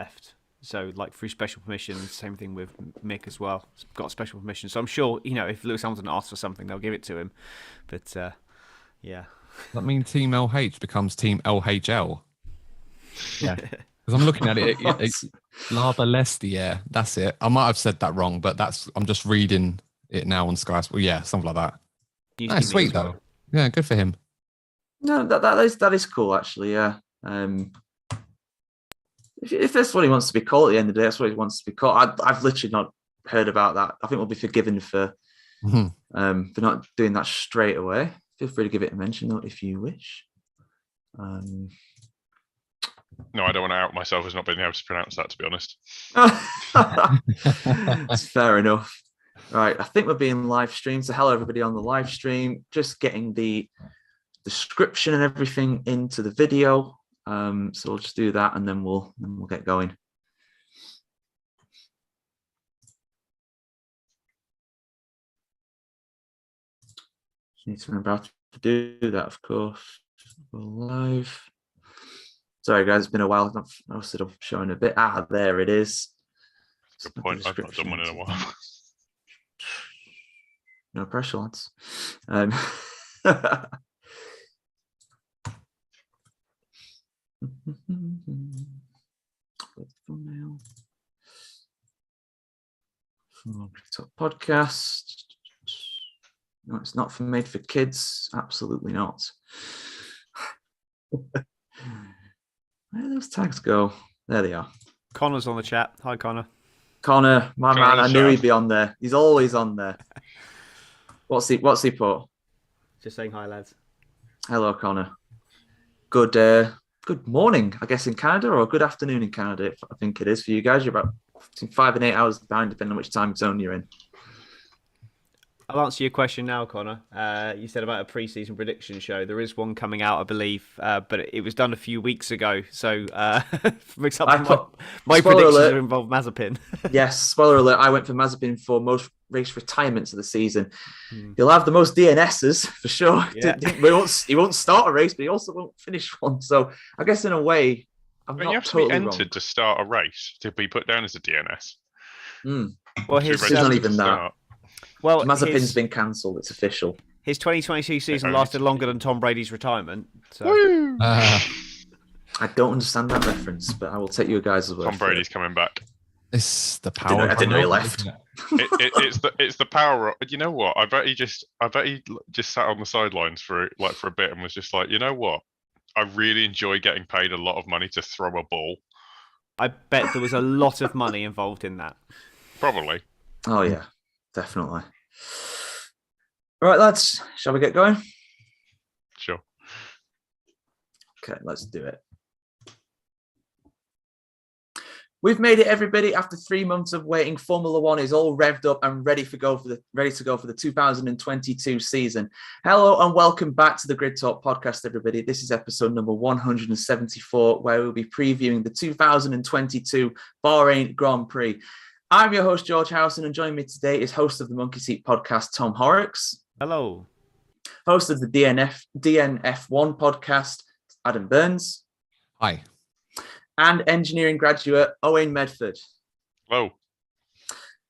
left. So, like, through special permission, same thing with Mick as well. He's got special permission. So I'm sure, if Lewis Hamilton asks for something, they'll give it to him. But, yeah. Does that mean Team LH becomes Team LHL? Yeah. Because I'm looking at it's Lava Lestier. That's it. I might have said that wrong, but I'm just reading it now on Sky. Well, yeah, something like that. Nice, sweet though. Well. Yeah, good for him. No, that is cool actually. Yeah. If that's what he wants to be called at the end of the day, that's what he wants to be called. I've literally not heard about that. I think we'll be forgiven for not doing that straight away. Feel free to give it a mention though, if you wish. No, I don't want to out myself as not being able to pronounce that, to be honest. That's fair enough. Right, I think we're being live streamed. So hello everybody on the live stream. Just getting the description and everything into the video. So we'll just do that and then we'll get going. Just need to remember how to do that, of course. We're live. Sorry guys, it's been a while. I've sort of showing a bit. There it is. Good point. I've not done one in a while. No pressure, lads. Thumbnail. Podcast. No, it's not made for kids. Absolutely not. Where do those tags go? There they are. Connor's on the chat. Hi, Connor. Connor, my man. I knew he'd be on there. He's always on there. What's he put? Just saying hi, lads. Hello, Connor. Good morning, I guess, in Canada, or good afternoon in Canada, I think it is for you guys. You're about between 5 and 8 hours behind, depending on which time zone you're in. I'll answer your question now, Connor. You said about a pre-season prediction show. There is one coming out, I believe, but it was done a few weeks ago. So, for example, my predictions involve Mazepin. Yes, spoiler alert. I went for Mazepin for most race retirements of the season. He'll have the most DNSs for sure. Yeah. He won't start a race, but he also won't finish one. So, I guess in a way, I'm not totally wrong. You have to be entered to start a race to be put down as a DNS. Well, he's not even that. Well, Mazepin's been cancelled. It's official. His 2022 season lasted longer than Tom Brady's retirement. So. I don't understand that reference, but I will take you guys as well. Tom Brady's coming back. It's the power. I didn't know he left. It's the power. You know what? I bet he just sat on the sidelines for a bit and was just like, you know what? I really enjoy getting paid a lot of money to throw a ball. I bet there was a lot of money involved in that. Probably. Oh yeah, definitely. All right, lads, shall we get going? Sure. Okay, let's do it. We've made it, everybody. After 3 months of waiting, Formula One is all revved up and ready to go for the 2022 season. Hello and welcome back to the Grid Talk podcast, everybody. This is episode number 174, where we'll be previewing the 2022 Bahrain Grand Prix. I'm your host, George Howson, and joining me today is host of the Monkey Seat podcast, Tom Horrox. Hello. Host of the DNF1 podcast, Adam Burns. Hi. And engineering graduate, Owain Medford. Hello.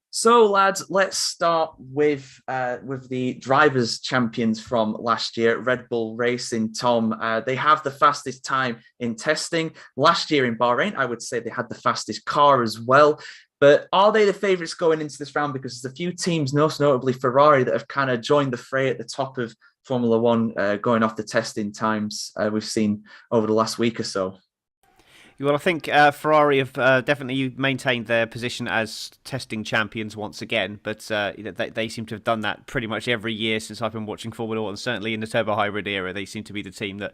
So, lads, let's start with the drivers' champions from last year, Red Bull Racing. Tom, they have the fastest time in testing. Last year in Bahrain, I would say they had the fastest car as well. But are they the favourites going into this round? Because there's a few teams, most notably Ferrari, that have kind of joined the fray at the top of Formula One, going off the testing times we've seen over the last week or so. Well, I think Ferrari have definitely maintained their position as testing champions once again, but they seem to have done that pretty much every year since I've been watching Formula One. Certainly in the turbo hybrid era, they seem to be the team that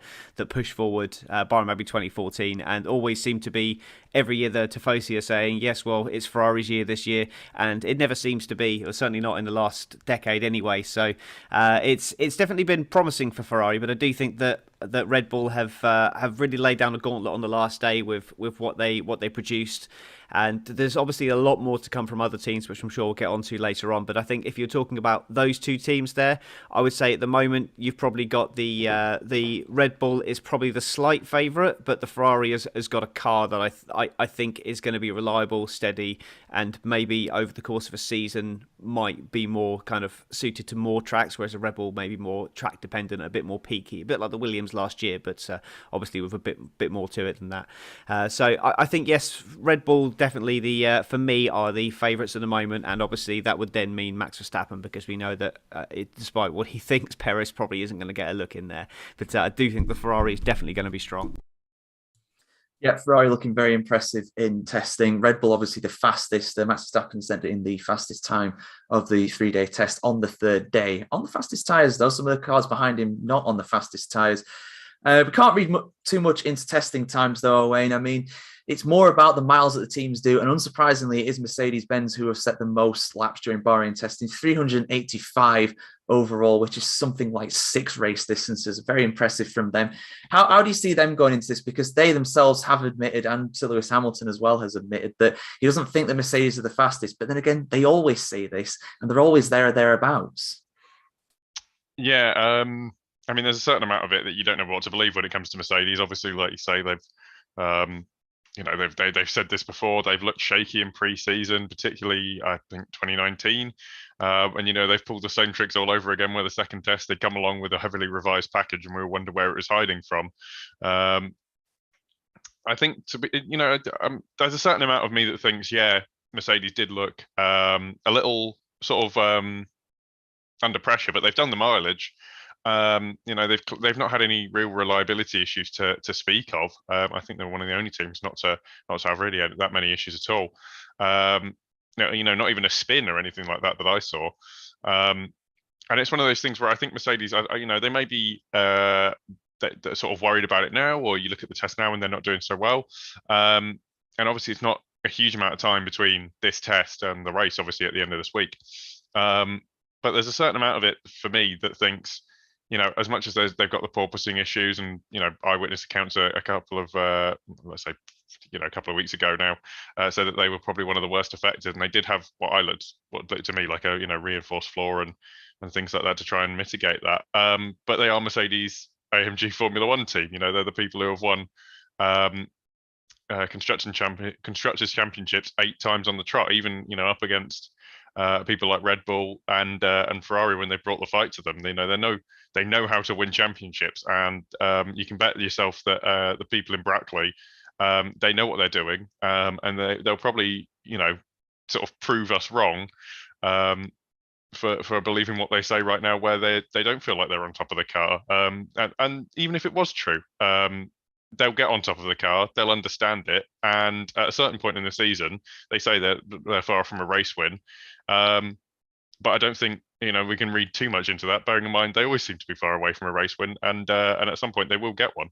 push forward, barring maybe 2014, and always seem to be every year the Tifosi are saying, yes, well, it's Ferrari's year this year, and it never seems to be, or certainly not in the last decade anyway. So it's definitely been promising for Ferrari, but I do think that Red Bull have really laid down a gauntlet on the last day with what they produced. And there's obviously a lot more to come from other teams, which I'm sure we'll get onto later on. But I think if you're talking about those two teams there, I would say at the moment you've probably got the Red Bull is probably the slight favourite, but the Ferrari has got a car that I think is going to be reliable, steady, and maybe over the course of a season might be more kind of suited to more tracks, whereas a Red Bull maybe more track dependent, a bit more peaky, a bit like the Williams last year, but obviously with a bit more to it than that. So I think yes, Red Bull definitely for me are the favourites at the moment, and obviously that would then mean Max Verstappen, because we know that despite what he thinks, Perez probably isn't going to get a look in there. But I do think the Ferrari is definitely going to be strong. Yeah, Ferrari looking very impressive in testing. Red Bull, obviously the fastest. Max Verstappen sent it in the fastest time of the 3-day test on the third day. On the fastest tyres, though, some of the cars behind him not on the fastest tyres. We can't read too much into testing times, though, Owain. I mean, it's more about the miles that the teams do. And unsurprisingly, it is Mercedes-Benz who have set the most laps during Bahrain testing, 385 overall, which is something like 6 race distances. Very impressive from them. How do you see them going into this? Because they themselves have admitted, and Sir Lewis Hamilton as well has admitted, that he doesn't think the Mercedes are the fastest. But then again, they always say this, and they're always there or thereabouts. Yeah, I mean, there's a certain amount of it that you don't know what to believe when it comes to Mercedes. Obviously, like you say, they've said this before. They've looked shaky in pre-season, particularly I think 2019, and they've pulled the same tricks all over again. Where the second test they come along with a heavily revised package, and we wonder where it was hiding from. I think there's a certain amount of me that thinks, yeah, Mercedes did look a little sort of under pressure, but they've done the mileage. They've not had any real reliability issues to speak of. I think they're one of the only teams not to have really had that many issues at all. Not even a spin or anything like that I saw. And it's one of those things where I think Mercedes, they may be they're sort of worried about it now, or you look at the test now and they're not doing so well. And obviously, it's not a huge amount of time between this test and the race, obviously, at the end of this week. But there's a certain amount of it for me that thinks, as much as they've got the porpoising issues, and eyewitness accounts a couple of let's say, a couple of weeks ago now, said that they were probably one of the worst affected, and they did have what looked to me like a reinforced floor and things like that to try and mitigate that. But they are Mercedes AMG Formula One team. They're the people who have won constructors championships 8 times on the trot, even up against people like Red Bull and Ferrari when they brought the fight to them. They know how to win championships, and you can bet yourself that the people in Brackley, they know what they're doing, and they'll probably sort of prove us wrong for believing what they say right now, where they don't feel like they're on top of the car. And even if it was true, they'll get on top of the car, they'll understand it, and at a certain point in the season, they say that they're far from a race win. But I don't think we can read too much into that, bearing in mind they always seem to be far away from a race win, and at some point they will get one.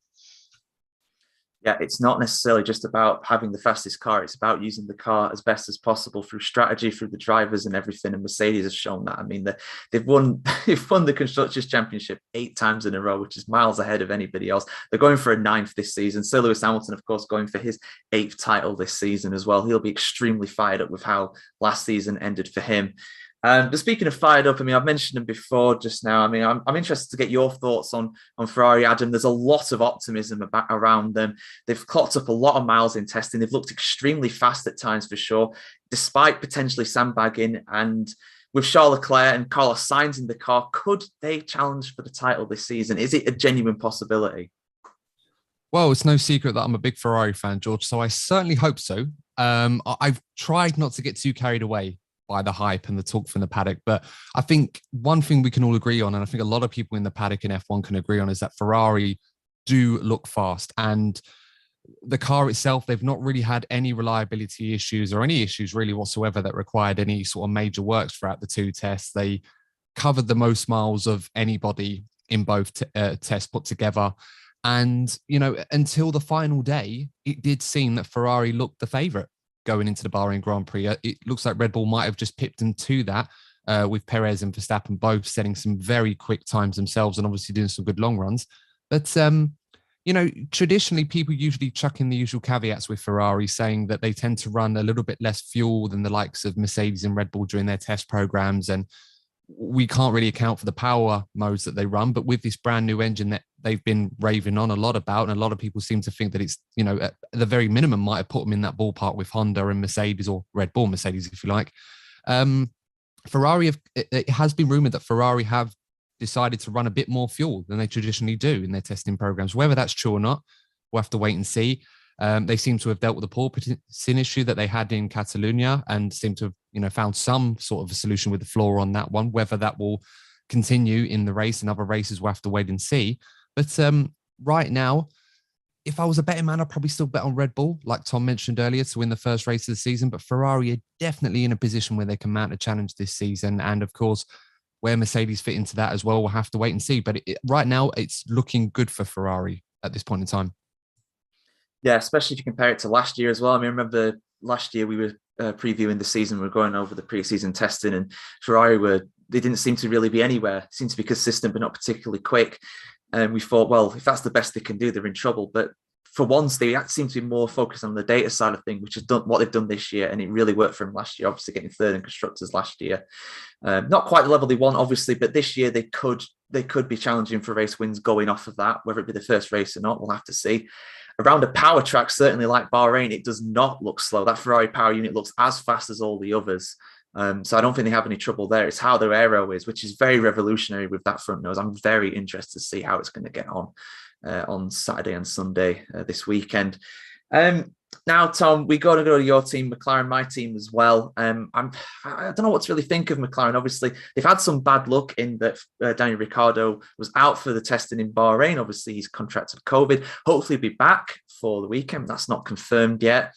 Yeah, it's not necessarily just about having the fastest car. It's about using the car as best as possible through strategy, through the drivers and everything. And Mercedes has shown that. I mean, they've won the Constructors' Championship 8 times in a row, which is miles ahead of anybody else. They're going for a 9th this season. Sir Lewis Hamilton, of course, going for his 8th title this season as well. He'll be extremely fired up with how last season ended for him. But speaking of fired up, I mean, I've mentioned them before just now. I mean, I'm interested to get your thoughts on Ferrari, Adam. There's a lot of optimism around them. They've clocked up a lot of miles in testing. They've looked extremely fast at times for sure, despite potentially sandbagging. And with Charles Leclerc and Carlos Sainz in the car, could they challenge for the title this season? Is it a genuine possibility? Well, it's no secret that I'm a big Ferrari fan, George, so I certainly hope so. I've tried not to get too carried away by the hype and the talk from the paddock. But I think one thing we can all agree on, and I think a lot of people in the paddock in F1 can agree on, is that Ferrari do look fast. And the car itself, they've not really had any reliability issues or any issues really whatsoever that required any sort of major works throughout the 2 tests. They covered the most miles of anybody in both tests put together. And, until the final day, it did seem that Ferrari looked the favourite going into the Bahrain Grand Prix. It looks like Red Bull might have just pipped them to that, with Perez and Verstappen both setting some very quick times themselves and obviously doing some good long runs. But, traditionally people usually chuck in the usual caveats with Ferrari, saying that they tend to run a little bit less fuel than the likes of Mercedes and Red Bull during their test programs. And we can't really account for the power modes that they run. But with this brand new engine that they've been raving on a lot about, and a lot of people seem to think that it's, at the very minimum might have put them in that ballpark with Honda and Mercedes, or Red Bull Mercedes, if you like. Ferrari, it has been rumored that Ferrari have decided to run a bit more fuel than they traditionally do in their testing programs. Whether that's true or not, we'll have to wait and see. They seem to have dealt with the porpoising issue that they had in Catalonia, and seem to have, found some sort of a solution with the floor on that one. Whether that will continue in the race and other races, we'll have to wait and see. But right now, if I was a betting man, I'd probably still bet on Red Bull, like Tom mentioned earlier, to win the first race of the season. But Ferrari are definitely in a position where they can mount a challenge this season. And of course, where Mercedes fit into that as well, we'll have to wait and see. But right now, it's looking good for Ferrari at this point in time. Yeah, especially if you compare it to last year as well. I mean, I remember last year we were previewing the season, we were going over the pre-season testing, and Ferrari they didn't seem to really be anywhere. It seemed to be consistent, but not particularly quick. And we thought, well, if that's the best they can do, they're in trouble. But for once, they seem to be more focused on the data side of things, which is what they've done this year. And it really worked for them last year, obviously getting third in constructors last year. Not quite the level they want, obviously, but this year they could be challenging for race wins going off of that, whether it be the first race or not, we'll have to see. Around a power track, certainly like Bahrain, it does not look slow. That Ferrari power unit looks as fast as all the others. So I don't think they have any trouble there. It's how their aero is, which is very revolutionary with that front nose. I'm very interested to see how it's going to get on Saturday and Sunday this weekend. Now, Tom, we got to go to your team, McLaren, my team as well. I don't know what to really think of McLaren. Obviously, they've had some bad luck in that Daniel Ricciardo was out for the testing in Bahrain. Obviously, he's contracted COVID. Hopefully, he'll be back for the weekend. That's not confirmed yet.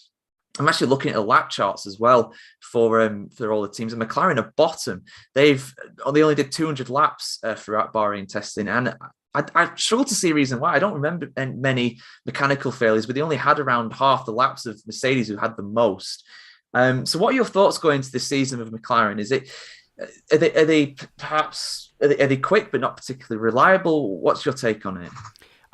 I'm actually looking at the lap charts as well for all the teams. And McLaren are bottom. They only did 200 laps throughout Bahrain testing, and I struggle to see a reason why. I don't remember many mechanical failures, but they only had around half the laps of Mercedes, who had the most. So what are your thoughts going into this season of McLaren? Are they quick but not particularly reliable? What's your take on it?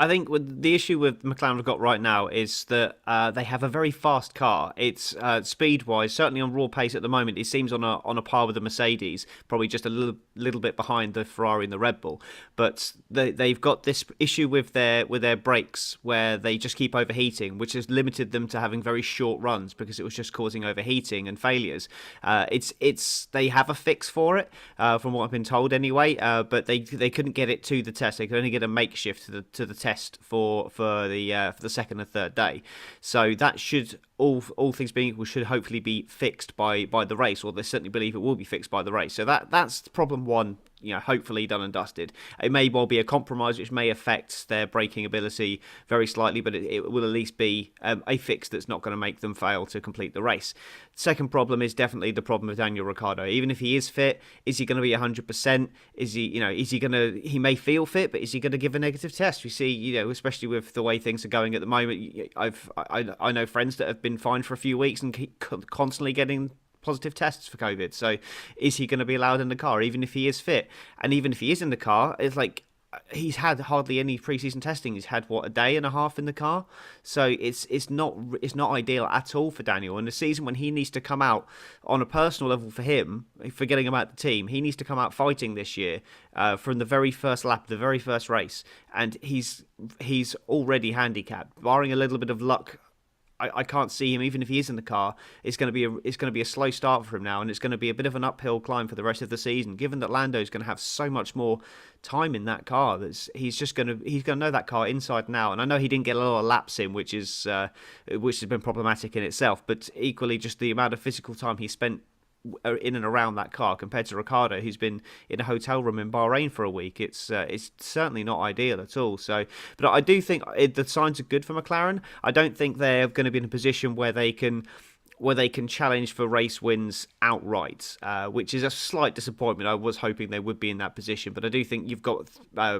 I think the issue with McLaren have got right now is that they have a very fast car. It's speed-wise, certainly on raw pace at the moment, it seems on a par with the Mercedes, probably just a little bit behind the Ferrari and the Red Bull. But they've got this issue with their brakes where they just keep overheating, which has limited them to having very short runs because it was just causing overheating and failures. They have a fix for it, from what I've been told anyway. But they couldn't get it to the test. They could only get a makeshift to the test for the second and third day. So that should, all things being equal, should hopefully be fixed by the race, or they certainly believe it will be fixed by the race. So that's problem one, hopefully done and dusted. It may well be a compromise which may affect their braking ability very slightly, but it will at least be a fix that's not going to make them fail to complete the race. Second problem is definitely the problem with Daniel Ricciardo. Even if he is fit, is he going to be 100%? Is he going to? He may feel fit, but is he going to give a negative test? We see, especially with the way things are going at the moment. I know friends that have been fine for a few weeks and keep constantly getting positive tests for COVID. So is he going to be allowed in the car even if he is fit? And even if he is in the car, it's like he's had hardly any preseason testing. He's had a day and a half in the car. So it's not ideal at all for Daniel. And the season when he needs to come out on a personal level for him, forgetting about the team, he needs to come out fighting this year from the very first lap, the very first race, and he's already handicapped. Barring a little bit of luck, I can't see him, even if he is in the car. It's going to be a slow start for him now, and it's going to be a bit of an uphill climb for the rest of the season. Given that Lando's going to have so much more time in that car, he's going to know that car inside and out. And I know he didn't get a lot of laps in, which has been problematic in itself. But equally, just the amount of physical time he spent in and around that car compared to Ricciardo, who's been in a hotel room in Bahrain for a week. It's certainly not ideal at all. So, but I do think the signs are good for McLaren. I don't think they're going to be in a position where they can challenge for race wins outright, which is a slight disappointment. I was hoping they would be in that position, but I do think you've got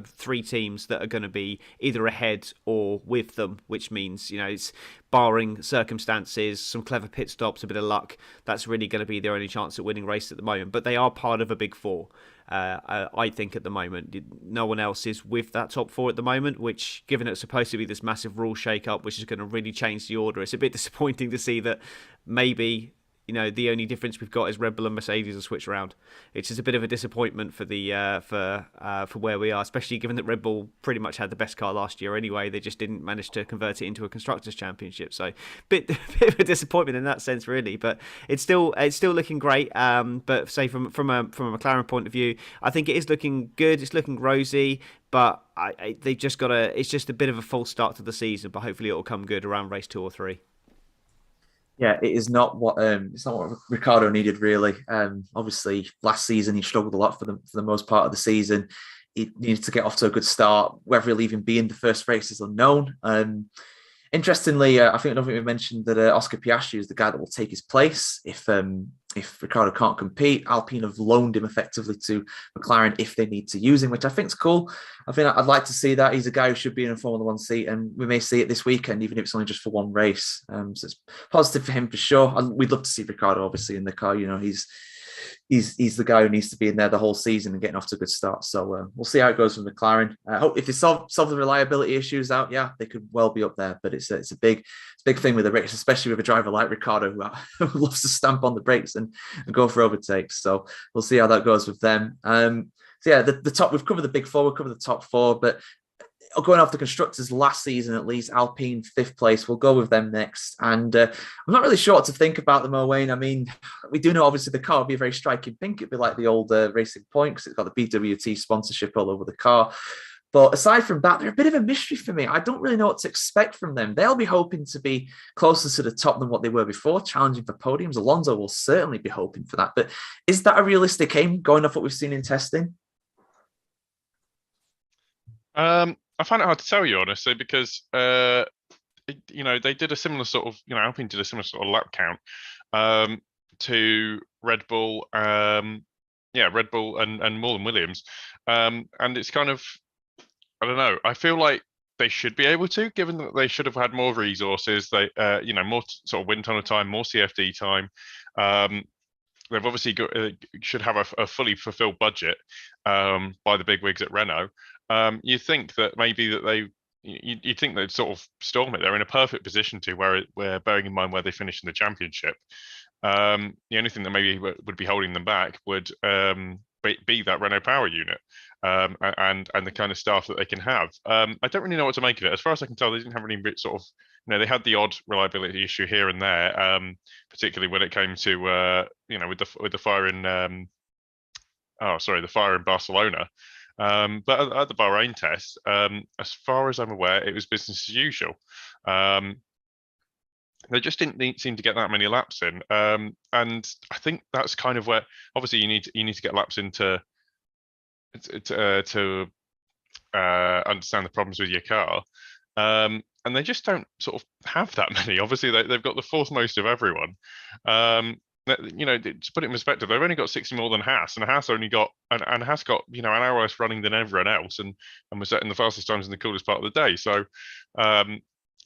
three teams that are going to be either ahead or with them, which means it's barring circumstances, some clever pit stops, a bit of luck, that's really going to be their only chance at winning race at the moment. But they are part of a big four. I think at the moment, no one else is with that top four at the moment, which, given it's supposed to be this massive rule shake-up, which is going to really change the order, it's a bit disappointing to see that maybe, the only difference we've got is Red Bull and Mercedes are switched around. It's just a bit of a disappointment for the for where we are, especially given that Red Bull pretty much had the best car last year anyway. They just didn't manage to convert it into a constructors' championship. So bit of a disappointment in that sense, really. But it's still looking great. But say from a McLaren point of view, I think it is looking good. It's looking rosy. But they've just got it's just a bit of a false start to the season. But hopefully it will come good around race 2 or 3. Yeah, it is not what it's not what Ricciardo needed, really. Obviously, last season he struggled a lot for the most part of the season. He needed to get off to a good start. Whether he'll even be in the first race is unknown. Interestingly, I don't think we mentioned that Oscar Piastri is the guy that will take his place if Ricciardo can't compete. Alpine have loaned him effectively to McLaren if they need to use him, which I think is cool. I think I'd like to see that. He's a guy who should be in a Formula One seat, and we may see it this weekend, even if it's only just for one race. So it's positive for him for sure. We'd love to see Ricciardo obviously in the car. He's the guy who needs to be in there the whole season and getting off to a good start. So we'll see how it goes with McLaren. I hope if they solve the reliability issues out, they could well be up there. But it's a big thing with the race, especially with a driver like Ricciardo who loves to stamp on the brakes and go for overtakes. So we'll see how that goes with them. The top, we've covered the big four, we've covered the top four, but going off the constructors last season, at least Alpine 5th place. We'll go with them next. And I'm not really sure what to think about them, Owain. I mean, we do know obviously the car will be a very striking pink. It'd be like the old Racing Point because it's got the BWT sponsorship all over the car. But aside from that, they're a bit of a mystery for me. I don't really know what to expect from them. They'll be hoping to be closer to the top than what they were before, challenging for podiums. Alonso will certainly be hoping for that. But is that a realistic aim going off what we've seen in testing? I find it hard to tell you, honestly, because they did a similar sort of, Alpine did a similar sort of lap count to Red Bull, Red Bull and more than Williams, and it's kind of, I don't know. I feel like they should be able to, given that they should have had more resources. They, more sort of wind tunnel time, more CFD time. They've obviously should have a fully fulfilled budget by the big wigs at Renault. You think that maybe that you think they'd sort of storm it. They're in a perfect position to where bearing in mind where they finished in the championship. The only thing that maybe would be holding them back would be that Renault power unit and the kind of staff that they can have. I don't really know what to make of it. As far as I can tell, they didn't have any sort of, they had the odd reliability issue here and there, particularly when it came to with the fire in the fire in Barcelona. But at the Bahrain test, as far as I'm aware, it was business as usual. They just didn't seem to get that many laps in, and I think that's kind of where obviously you need to get laps in to understand the problems with your car, and they just don't sort of have that many. Obviously, they've got the fourth most of everyone. To put it in perspective, they've only got 60 more than Haas, and Haas only got and Haas got an hour less running than everyone else, and was setting the fastest times in the coolest part of the day. So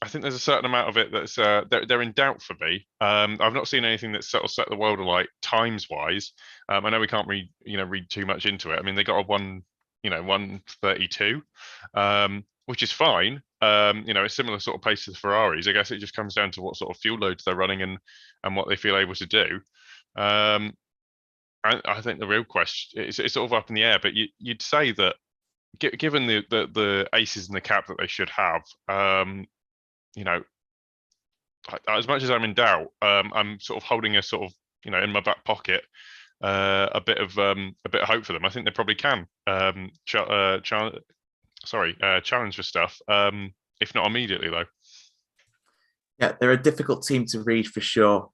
I think there's a certain amount of it that's they're in doubt for me. I've not seen anything that's sort of set the world alight times wise. I know we can't read too much into it. I mean, they got a 1:32, which is fine. A similar sort of pace to the Ferraris. I guess it just comes down to what sort of fuel loads they're running and what they feel able to do. I think the real question is it's sort of up in the air, but you'd say that given the aces in the cap that they should have, as much as I'm in doubt, I'm sort of holding a sort of in my back pocket a bit of hope for them. I think they probably can challenge for stuff, if not immediately though. Yeah, they're a difficult team to read for sure.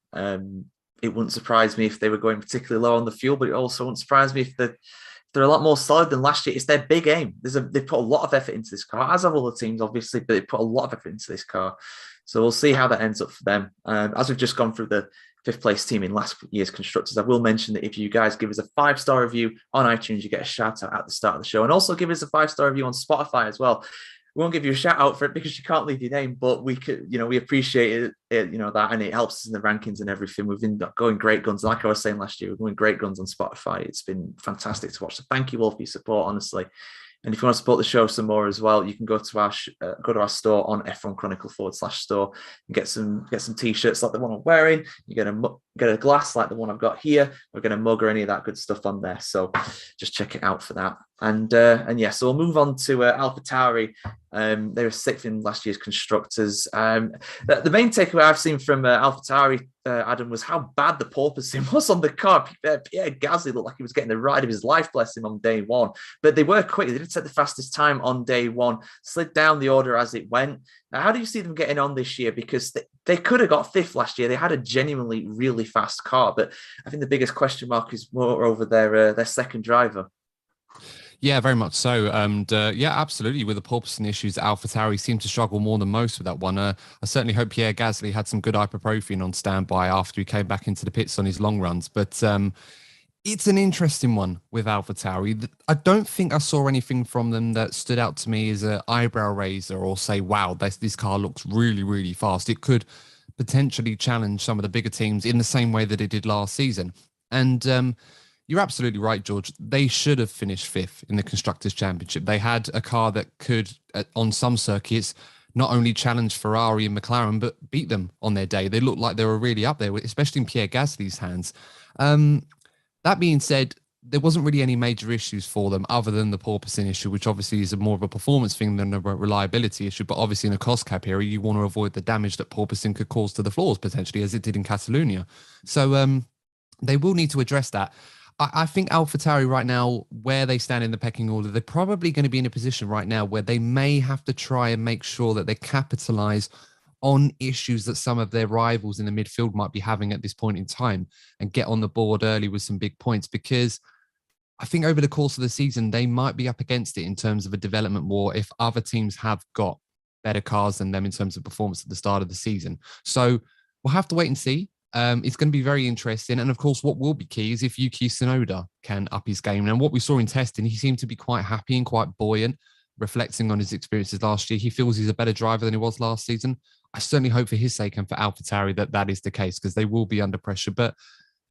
It wouldn't surprise me if they were going particularly low on the fuel, but it also wouldn't surprise me if they're a lot more solid than last year. It's their big aim. They put a lot of effort into this car, as have all the teams, obviously, but they put a lot of effort into this car. So we'll see how that ends up for them. As we've just gone through the 5th place team in last year's constructors, I will mention that if you guys give us a 5-star review on iTunes, you get a shout out at the start of the show, and also give us a 5-star review on Spotify as well. won't give you a shout out for it because you can't leave your name, but we could, we appreciate it, that, and it helps us in the rankings and everything. We've been going great guns. Like I was saying last year, we're going great guns on Spotify. It's been fantastic to watch. So thank you all for your support, honestly. And if you want to support the show some more as well, you can go to our store on F1 Chronicle /store and get some t-shirts like the one I'm wearing. You get a glass like the one I've got here. We're going to mug or any of that good stuff on there. So just check it out for that. And yeah, so we'll move on to AlphaTauri. They were sixth in last year's constructors. The main takeaway I've seen from AlphaTauri, Adam, was how bad the porpoising was on the car. Pierre Gasly looked like he was getting the ride of his life, bless him, on day one. But they were quick. They didn't set the fastest time on day one, slid down the order as it went. Now, how do you see them getting on this year? Because they could have got fifth last year. They had a genuinely really fast car. But I think the biggest question mark is more over their second driver. Yeah, very much so. And yeah, absolutely. With the porpoising issues, AlphaTauri seemed to struggle more than most with that one. I certainly hope Pierre Gasly had some good ibuprofen on standby after he came back into the pits on his long runs. But it's an interesting one with AlphaTauri. I don't think I saw anything from them that stood out to me as an eyebrow raiser or say, wow, this car looks really, really fast. It could potentially challenge some of the bigger teams in the same way that it did last season. And you're absolutely right, George. They should have finished fifth in the Constructors' Championship. They had a car that could, on some circuits, not only challenge Ferrari and McLaren, but beat them on their day. They looked like they were really up there, especially in Pierre Gasly's hands. That being said, there wasn't really any major issues for them other than the porpoising issue, which obviously is more of a performance thing than a reliability issue. But obviously in a cost cap area, you want to avoid the damage that porpoising could cause to the floors potentially, as it did in Catalonia. So they will need to address that. I think AlphaTauri right now, where they stand in the pecking order, they're probably going to be in a position right now where they may have to try and make sure that they capitalize on issues that some of their rivals in the midfield might be having at this point in time and get on the board early with some big points, because I think over the course of the season, they might be up against it in terms of a development war if other teams have got better cars than them in terms of performance at the start of the season. So we'll have to wait and see. It's going to be very interesting. And of course, what will be key is if Yuki Tsunoda can up his game. And what we saw in testing, he seemed to be quite happy and quite buoyant, reflecting on his experiences last year. He feels he's a better driver than he was last season. I certainly hope for his sake and for AlphaTauri that is the case, because they will be under pressure. But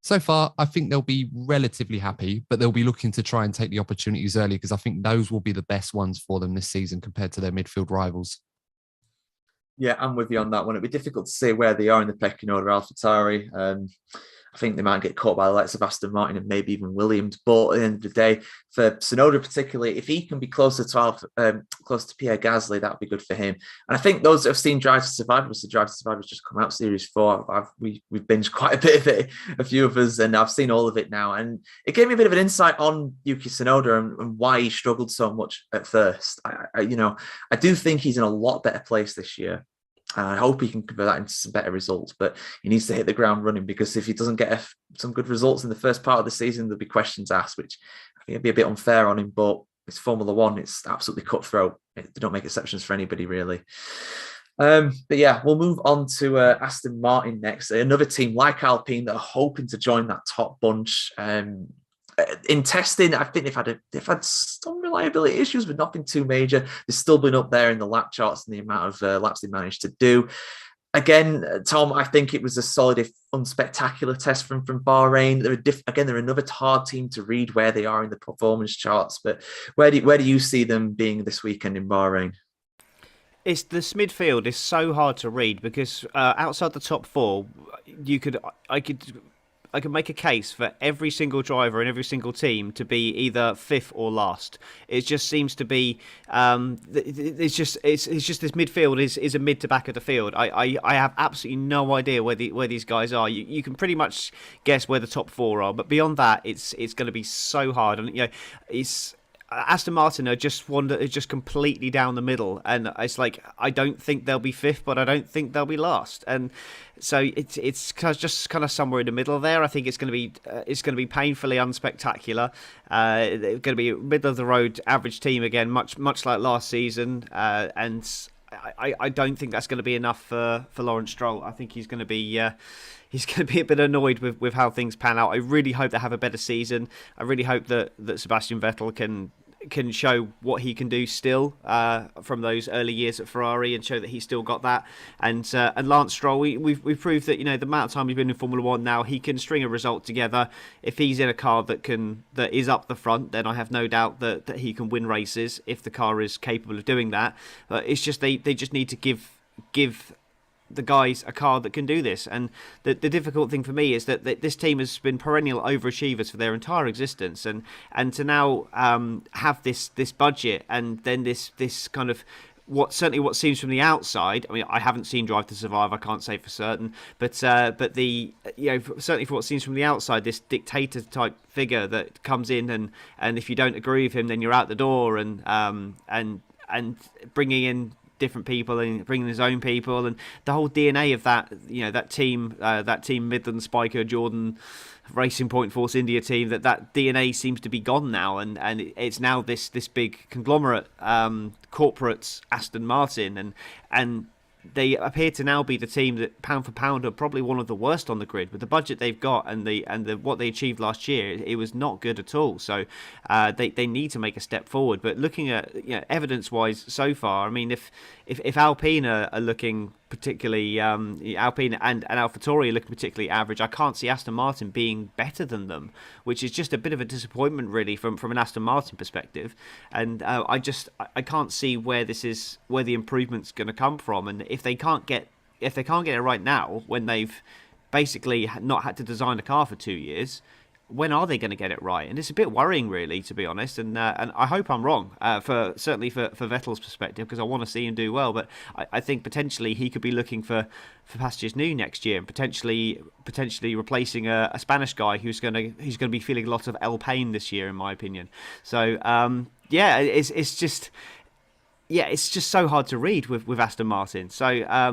so far, I think they'll be relatively happy, but they'll be looking to try and take the opportunities early, because I think those will be the best ones for them this season compared to their midfield rivals. Yeah, I'm with you on that one. It'd be difficult to say where they are in the pecking order, AlphaTauri. I think they might get caught by the likes of Aston Martin and maybe even Williams. But at the end of the day, for Tsunoda particularly, if he can be closer to Pierre Gasly, that would be good for him. And I think those that have seen Drive to Survive, the Drive to Survive has just come out, Series 4. We've binged quite a bit of it, a few of us, and I've seen all of it now. And it gave me a bit of an insight on Yuki Tsunoda and why he struggled so much at first. I do think he's in a lot better place this year. I hope he can convert that into some better results, but he needs to hit the ground running, because if he doesn't get some good results in the first part of the season, there'll be questions asked, which I think it'd be a bit unfair on him. But it's Formula One; it's absolutely cutthroat. They don't make exceptions for anybody, really. But yeah, we'll move on to Aston Martin next. Another team like Alpine that are hoping to join that top bunch. In testing, I think they've had some reliability issues, but nothing too major. They've still been up there in the lap charts and the amount of laps they managed to do. Again, Tom, I think it was a solid, if unspectacular, test from Bahrain. They're another hard team to read where they are in the performance charts. But where do you see them being this weekend in Bahrain? It's this midfield is so hard to read, because outside the top four, I could make a case for every single driver and every single team to be either fifth or last. It just seems to be it's just this midfield is a mid to back of the field. I have absolutely no idea where these guys are. You can pretty much guess where the top four are, but beyond that, it's going to be so hard. And it's Aston Martin are just completely down the middle, and it's like I don't think they'll be fifth, but I don't think they'll be last, and so it's just kind of somewhere in the middle there. I think it's going to be painfully unspectacular. They're going to be a middle of the road average team again, much like last season, and I don't think that's going to be enough for Lawrence Stroll. I think he's going to be a bit annoyed with how things pan out. I really hope they have a better season. I really hope that Sebastian Vettel can can show what he can do still from those early years at Ferrari, and show that he's still got that. And Lance Stroll, we've proved that, the amount of time he's been in Formula One now, he can string a result together. If he's in a car that is up the front, then I have no doubt that he can win races if the car is capable of doing that. It's just they just need to give the guys a car that can do this. And the difficult thing for me is that this team has been perennial overachievers for their entire existence, and to now have this budget, and then this kind of what seems from the outside. I mean, I haven't seen Drive to Survive, I can't say for certain, but the certainly for what seems from the outside, this dictator type figure that comes in, and if you don't agree with him, then you're out the door, and bringing in different people and bringing his own people, and the whole DNA of that team Midland, Spiker, Jordan, Racing Point, Force India team, that DNA seems to be gone now, and it's now this big conglomerate, corporate Aston Martin, and they appear to now be the team that pound for pound are probably one of the worst on the grid with the budget they've got, and what they achieved last year. It was not good at all. So they need to make a step forward. But looking at evidence-wise so far, I mean, if Alpine are looking particularly Alpine and AlphaTauri are looking particularly average, I can't see Aston Martin being better than them, which is just a bit of a disappointment really from an Aston Martin perspective. And I can't see where the improvement's going to come from. And if they can't get it right now, when they've basically not had to design a car for 2 years, when are they going to get it right? And it's a bit worrying, really, to be honest. And I hope I'm wrong, certainly for Vettel's perspective, because I want to see him do well. But I think potentially he could be looking for pastures new next year, and potentially replacing a Spanish guy who's going to be feeling a lot of Alpine this year, in my opinion. So it's just so hard to read with Aston Martin. So I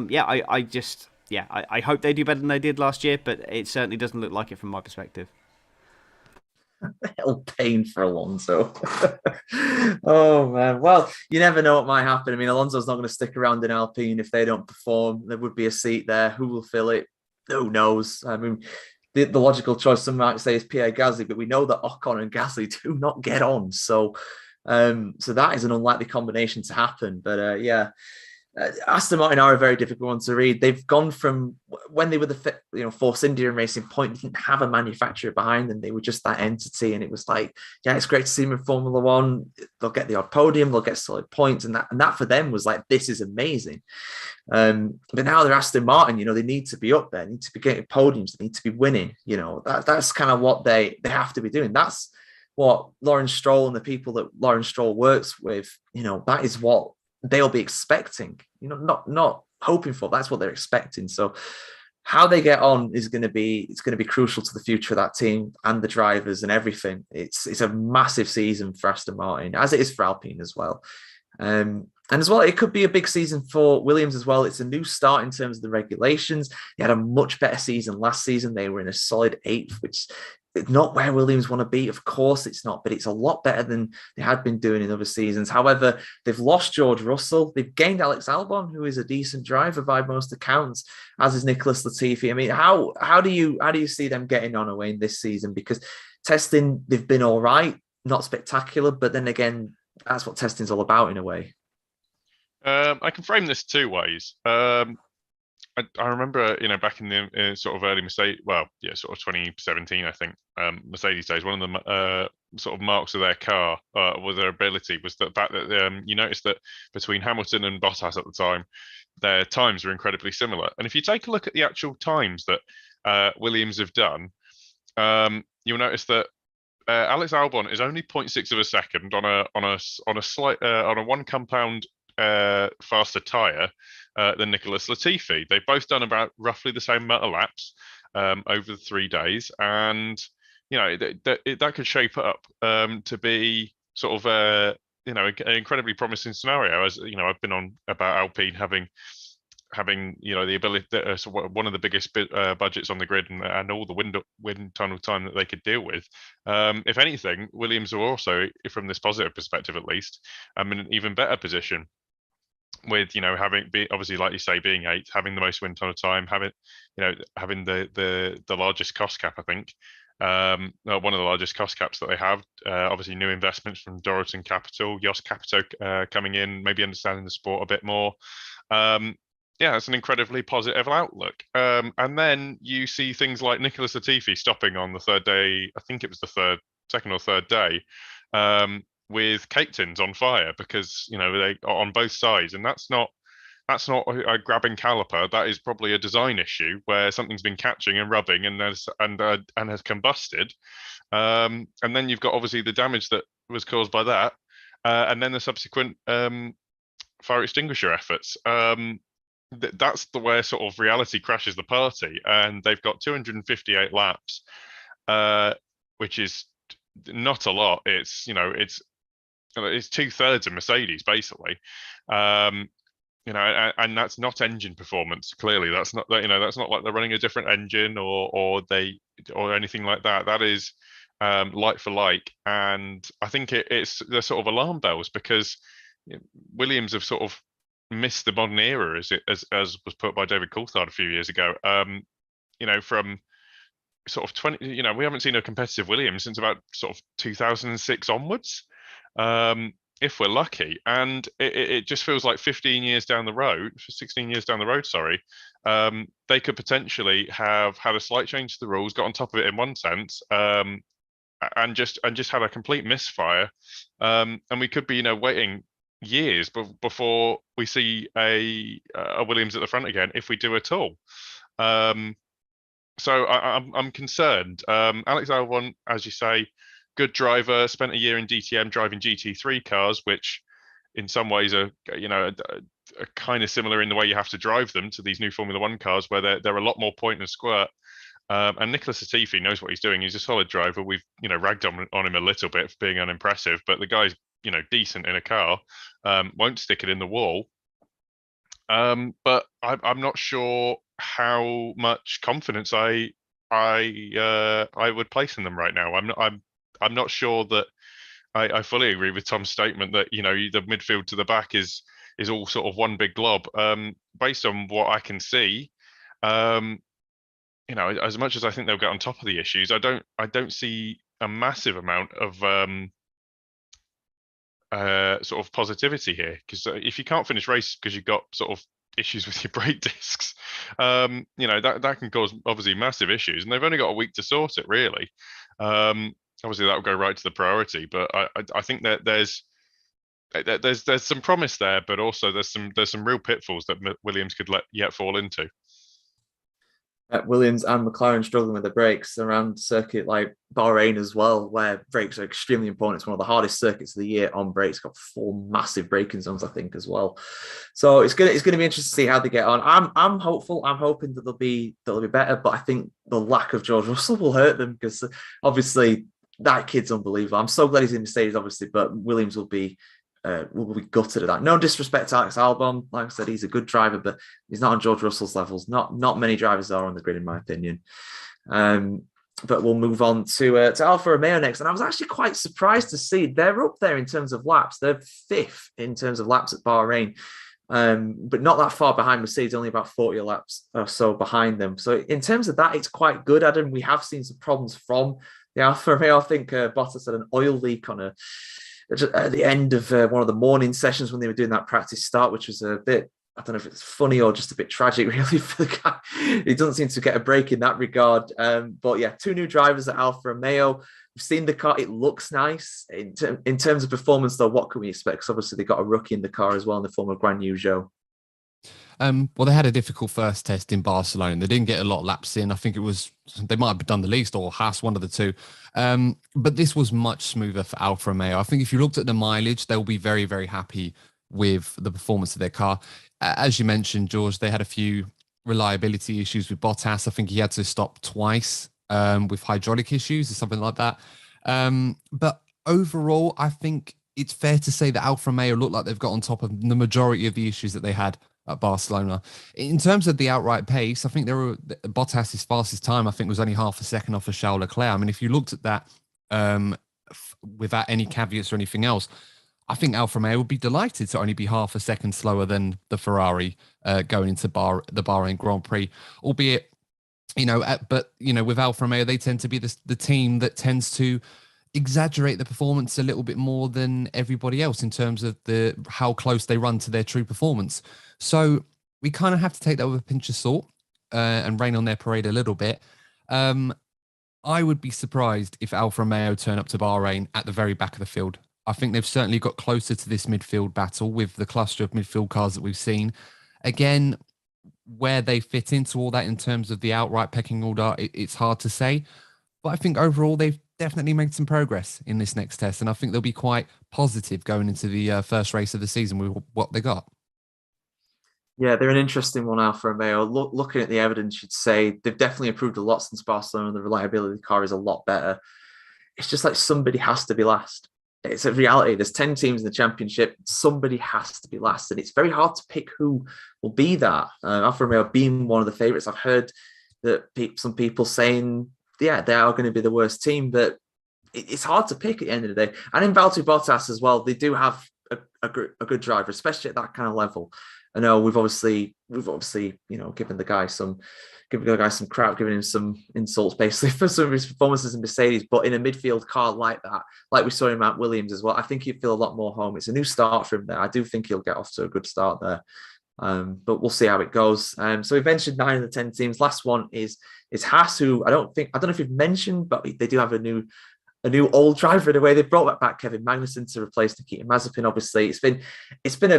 hope they do better than they did last year, but it certainly doesn't look like it from my perspective. Hell, pain for Alonso. Oh man, well, you never know what might happen. I mean, Alonso's not going to stick around in Alpine if they don't perform. There would be a seat there. Who will fill it? Who knows? I mean, the logical choice, some might say, is Pierre Gasly, but we know that Ocon and Gasly do not get on. So that is an unlikely combination to happen. But Aston Martin are a very difficult one to read. They've gone from when they were the Force India and Racing Point, they didn't have a manufacturer behind them. They were just that entity, and it was like, yeah, it's great to see them in Formula One. They'll get the odd podium, they'll get solid points, and that for them was like, this is amazing. But now they're Aston Martin. They need to be up there, they need to be getting podiums, they need to be winning. That's kind of what they have to be doing. That's what Lawrence Stroll and the people that Lawrence Stroll works with. That is what they'll be expecting, not hoping for. That's what they're expecting. So how they get on is going to be crucial to the future of that team and the drivers and everything. It's a massive season for Aston Martin, as it is for Alpine as well. And as well, it could be a big season for Williams as well. It's a new start in terms of the regulations. They had a much better season last season. They were in a solid 8th, which is not where Williams want to be. Of course it's not, but it's a lot better than they had been doing in other seasons. However, they've lost George Russell. They've gained Alex Albon, who is a decent driver by most accounts, as is Nicholas Latifi. I mean, how do you see them getting on, Owain, this season? Because testing, they've been all right, not spectacular, but then again, that's what testing's all about in a way. I can frame this 2 ways. I remember, back in the sort of early Mercedes, sort of 2017, I think, Mercedes days, one of the sort of marks of their car, with their ability, was the fact that you noticed that between Hamilton and Bottas at the time, their times were incredibly similar. And if you take a look at the actual times that Williams have done, you'll notice that Alex Albon is only 0.6 of a second on a 1 compound faster tyre than Nicholas Latifi. They've both done about roughly the same amount of laps over the 3 days, and that could shape up to be sort of an incredibly promising scenario. As I've been on about Alpine having the ability, one of the biggest budgets on the grid, and all the wind tunnel time that they could deal with. If anything, Williams are also, from this positive perspective at least, in an even better position, with obviously, like you say, being 8th, having the most wind tunnel time, having the largest cost cap, I think, one of the largest cost caps that they have. Obviously, new investments from Doralton Capital, Jos Capito coming in, maybe understanding the sport a bit more. Yeah, it's an incredibly positive outlook. And then you see things like Nicholas Latifi stopping on the third day. I think it was the second or third day, with cake tins on fire because they are on both sides, and that's not a grabbing caliper. That is probably a design issue where something's been catching and rubbing and has combusted. And then you've got obviously the damage that was caused by that, and then the subsequent fire extinguisher efforts. That's the where sort of reality crashes the party, and they've got 258 laps, which is not a lot. It's 2/3 of Mercedes basically. And that's not engine performance. Clearly, that's not that's not like they're running a different engine or anything like that. That is like for like, and I think it's the sort of alarm bells because Williams have sort of missed the modern era, as was put by David Coulthard a few years ago. From sort of 20, we haven't seen a competitive Williams since about sort of 2006 onwards. If we're lucky, and it just feels like 16 years down the road, sorry, they could potentially have had a slight change to the rules, got on top of it in one sense, and just had a complete misfire, and we could be waiting years before we see a Williams at the front again, if we do at all. So I'm concerned. Alex Albon, as you say, good driver, spent a year in DTM driving GT3 cars, which in some ways are kind of similar in the way you have to drive them to these new Formula One cars, where they're a lot more point and squirt. And Nicholas Latifi knows what he's doing. He's a solid driver. We've ragged on him a little bit for being unimpressive, but the guy's decent in a car. Won't stick it in the wall. But I'm not sure how much confidence I would place in them right now. I'm not sure that I fully agree with Tom's statement that the midfield to the back is all sort of one big glob. Based on what I can see, as much as I think they'll get on top of the issues, I don't see a massive amount of sort of positivity here, because if you can't finish races because you've got sort of issues with your brake discs, that can cause obviously massive issues, and they've only got a week to sort it really. Obviously that will go right to the priority, but I think that there's some promise there, but also there's some real pitfalls that Williams could yet fall into. Williams and McLaren struggling with the brakes around circuit like Bahrain as well, where brakes are extremely important. It's one of the hardest circuits of the year on brakes. Got 4 massive braking zones, I think, as well. So it's gonna be interesting to see how they get on. I'm hopeful. I'm hoping that they'll be better, but I think the lack of George Russell will hurt them, because obviously that kid's unbelievable. I'm so glad he's in Mercedes, obviously, but Williams will be gutted at that. No disrespect to Alex Albon, like I said, he's a good driver, but he's not on George Russell's levels. Not many drivers are on the grid, in my opinion. But we'll move on to Alfa Romeo next, and I was actually quite surprised to see they're up there in terms of laps. They're 5th in terms of laps at Bahrain, but not that far behind Mercedes, only about 40 laps or so behind them. So in terms of that, it's quite good, Adam. We have seen some problems from the Alfa Romeo. I think Bottas had an oil leak at the end of one of the morning sessions when they were doing that practice start, which was a bit, I don't know if it's funny or just a bit tragic, really, for the guy. He doesn't seem to get a break in that regard. But yeah, 2 new drivers at Alfa Romeo. We've seen the car. It looks nice. In terms of performance, though, what can we expect? Because obviously they got a rookie in the car as well in the form of Guan Yu Zhou. Well, they had a difficult first test in Barcelona. They didn't get a lot of laps in. I think they might have done the least, or Haas, one of the two. But this was much smoother for Alfa Romeo. I think if you looked at the mileage, they'll be very, very happy with the performance of their car. As you mentioned, George, they had a few reliability issues with Bottas. I think he had to stop twice with hydraulic issues or something like that. But overall, I think it's fair to say that Alfa Romeo look like they've got on top of the majority of the issues that they had at Barcelona. In terms of the outright pace, I think Bottas's fastest time, I think, was only half a second off of Charles Leclerc. I mean, if you looked at that without any caveats or anything else, I think Alfa Romeo would be delighted to only be half a second slower than the Ferrari going into the Bahrain Grand Prix, albeit But with Alfa Romeo, they tend to be the team that tends to exaggerate the performance a little bit more than everybody else in terms of how close they run to their true performance. So we kind of have to take that with a pinch of salt and rain on their parade a little bit. I would be surprised if Alfa Romeo turn up to Bahrain at the very back of the field. I think they've certainly got closer to this midfield battle with the cluster of midfield cars that we've seen. Again, where they fit into all that in terms of the outright pecking order, it's hard to say. But I think overall they've definitely made some progress in this next test. And I think they'll be quite positive going into the first race of the season with what they got. Yeah, they're an interesting one, Alfa Romeo. Looking at the evidence, you'd say they've definitely improved a lot since Barcelona. The reliability of the car is a lot better. It's just like somebody has to be last. It's a reality. There's 10 teams in the championship. Somebody has to be last. And it's very hard to pick who will be that. Alfa Romeo being one of the favourites. I've heard that some people saying, yeah, they are going to be the worst team, but it's hard to pick at the end of the day. And in Valtteri Bottas as well, they do have a good driver, especially at that kind of level. I know we've obviously given the guy some crap, giving him some insults basically for some of his performances in Mercedes, but in a midfield car like that, like we saw in Matt Williams as well, I think he'd feel a lot more home. It's a new start for him there. I do think he'll get off to a good start there, but we'll see how it goes. So we've mentioned 9 of the 10 teams. Last one is Haas, who I don't know if you've mentioned, but they do have a new old driver in a way. They brought back Kevin Magnussen to replace Nikita Mazepin. Obviously, it's been a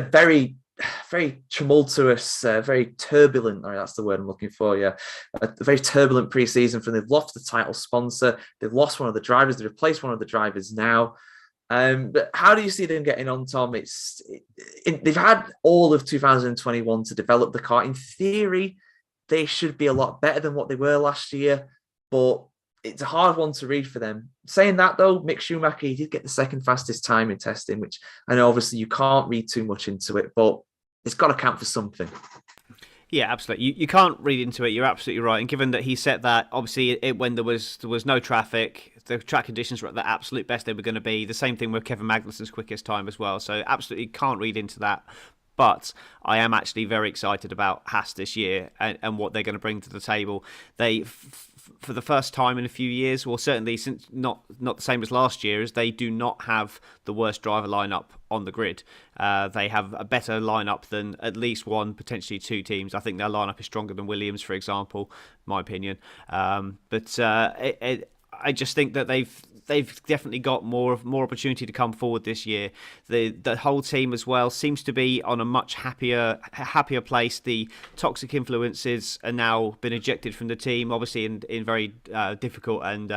very tumultuous, very turbulent. That's the word I'm looking for. Yeah, a very turbulent pre-season. From they've lost the title sponsor, they've lost one of the drivers, they've replaced one of the drivers now. But how do you see them getting on, Tom? They've had all of 2021 to develop the car. In theory, they should be a lot better than what they were last year, but it's a hard one to read for them. Saying that, though, Mick Schumacher, he did get the second fastest time in testing, which I know obviously you can't read too much into it, but it's got to count for something. Yeah, absolutely. You can't read into it. You're absolutely right. And given that he set that, obviously, when there was no traffic, the track conditions were at the absolute best they were going to be. The same thing with Kevin Magnussen's quickest time as well. So absolutely can't read into that. But I am actually very excited about Haas this year and what they're going to bring to the table. They, for the first time in a few years, well, certainly since not the same as last year, as they do not have the worst driver lineup on the grid. They have a better lineup than at least one, potentially two teams. I think their lineup is stronger than Williams, for example, in my opinion. But I just think that they've definitely got more opportunity to come forward this year. The whole team as well seems to be on a much happier place. The toxic influences are now been ejected from the team, obviously in very difficult and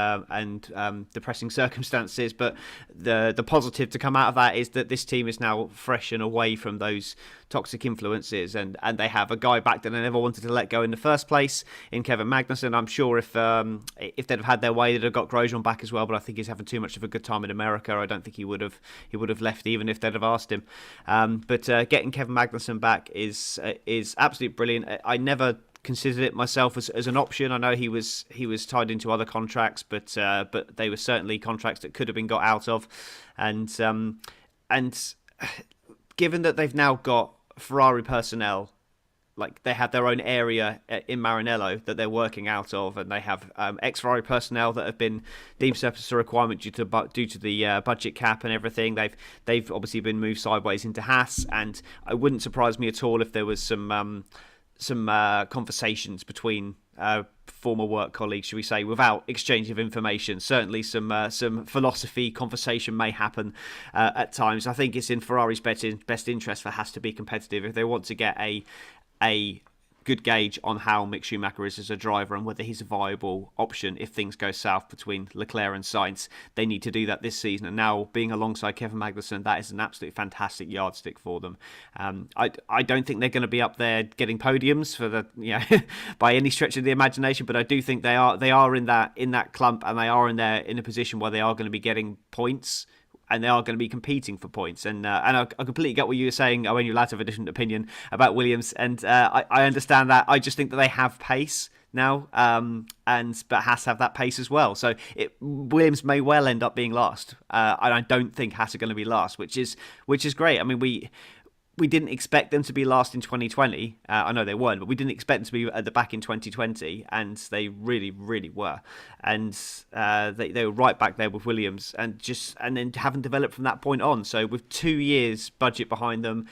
depressing circumstances. But the positive to come out of that is that this team is now fresh and away from those toxic influences, and they have a guy back that they never wanted to let go in the first place in Kevin Magnussen. I'm sure if they'd have had their way, they'd have got Grosjean back as well, but I think he's having too much of a good time in America. I don't think he would have left even if they'd have asked him. But getting Kevin Magnussen back is absolutely brilliant. I never considered it myself as an option. I know he was tied into other contracts, but they were certainly contracts that could have been got out of, and given that they've now got Ferrari personnel, like they have their own area in Maranello that they're working out of, and they have ex-Ferrari personnel that have been deemed surplus to requirement due to the budget cap and everything. They've obviously been moved sideways into Haas, and it wouldn't surprise me at all if there was some conversations between former work colleagues, should we say, without exchange of information. Certainly some philosophy conversation may happen at times. I think it's in Ferrari's best interest for Haas to be competitive if they want to get a good gauge on how Mick Schumacher is as a driver and whether he's a viable option if things go south between Leclerc and Sainz. They need to do that this season, and now being alongside Kevin Magnussen, that is an absolutely fantastic yardstick for them. I don't think they're going to be up there getting podiums for the by any stretch of the imagination, but I do think they are in that clump, and they are in a position where they are going to be getting points. And they are going to be competing for points. And I completely get what you were saying, Owen. You're allowed to have a different opinion about Williams. And I understand that. I just think that they have pace now, but Haas have that pace as well. So Williams may well end up being last. And I don't think Haas are going to be last, which is great. I mean, we we didn't expect them to be last in 2020. I know they weren't, but we didn't expect them to be at the back in 2020, and they really, really were. And they were right back there with Williams, and then haven't developed from that point on. So with 2 years budget behind them,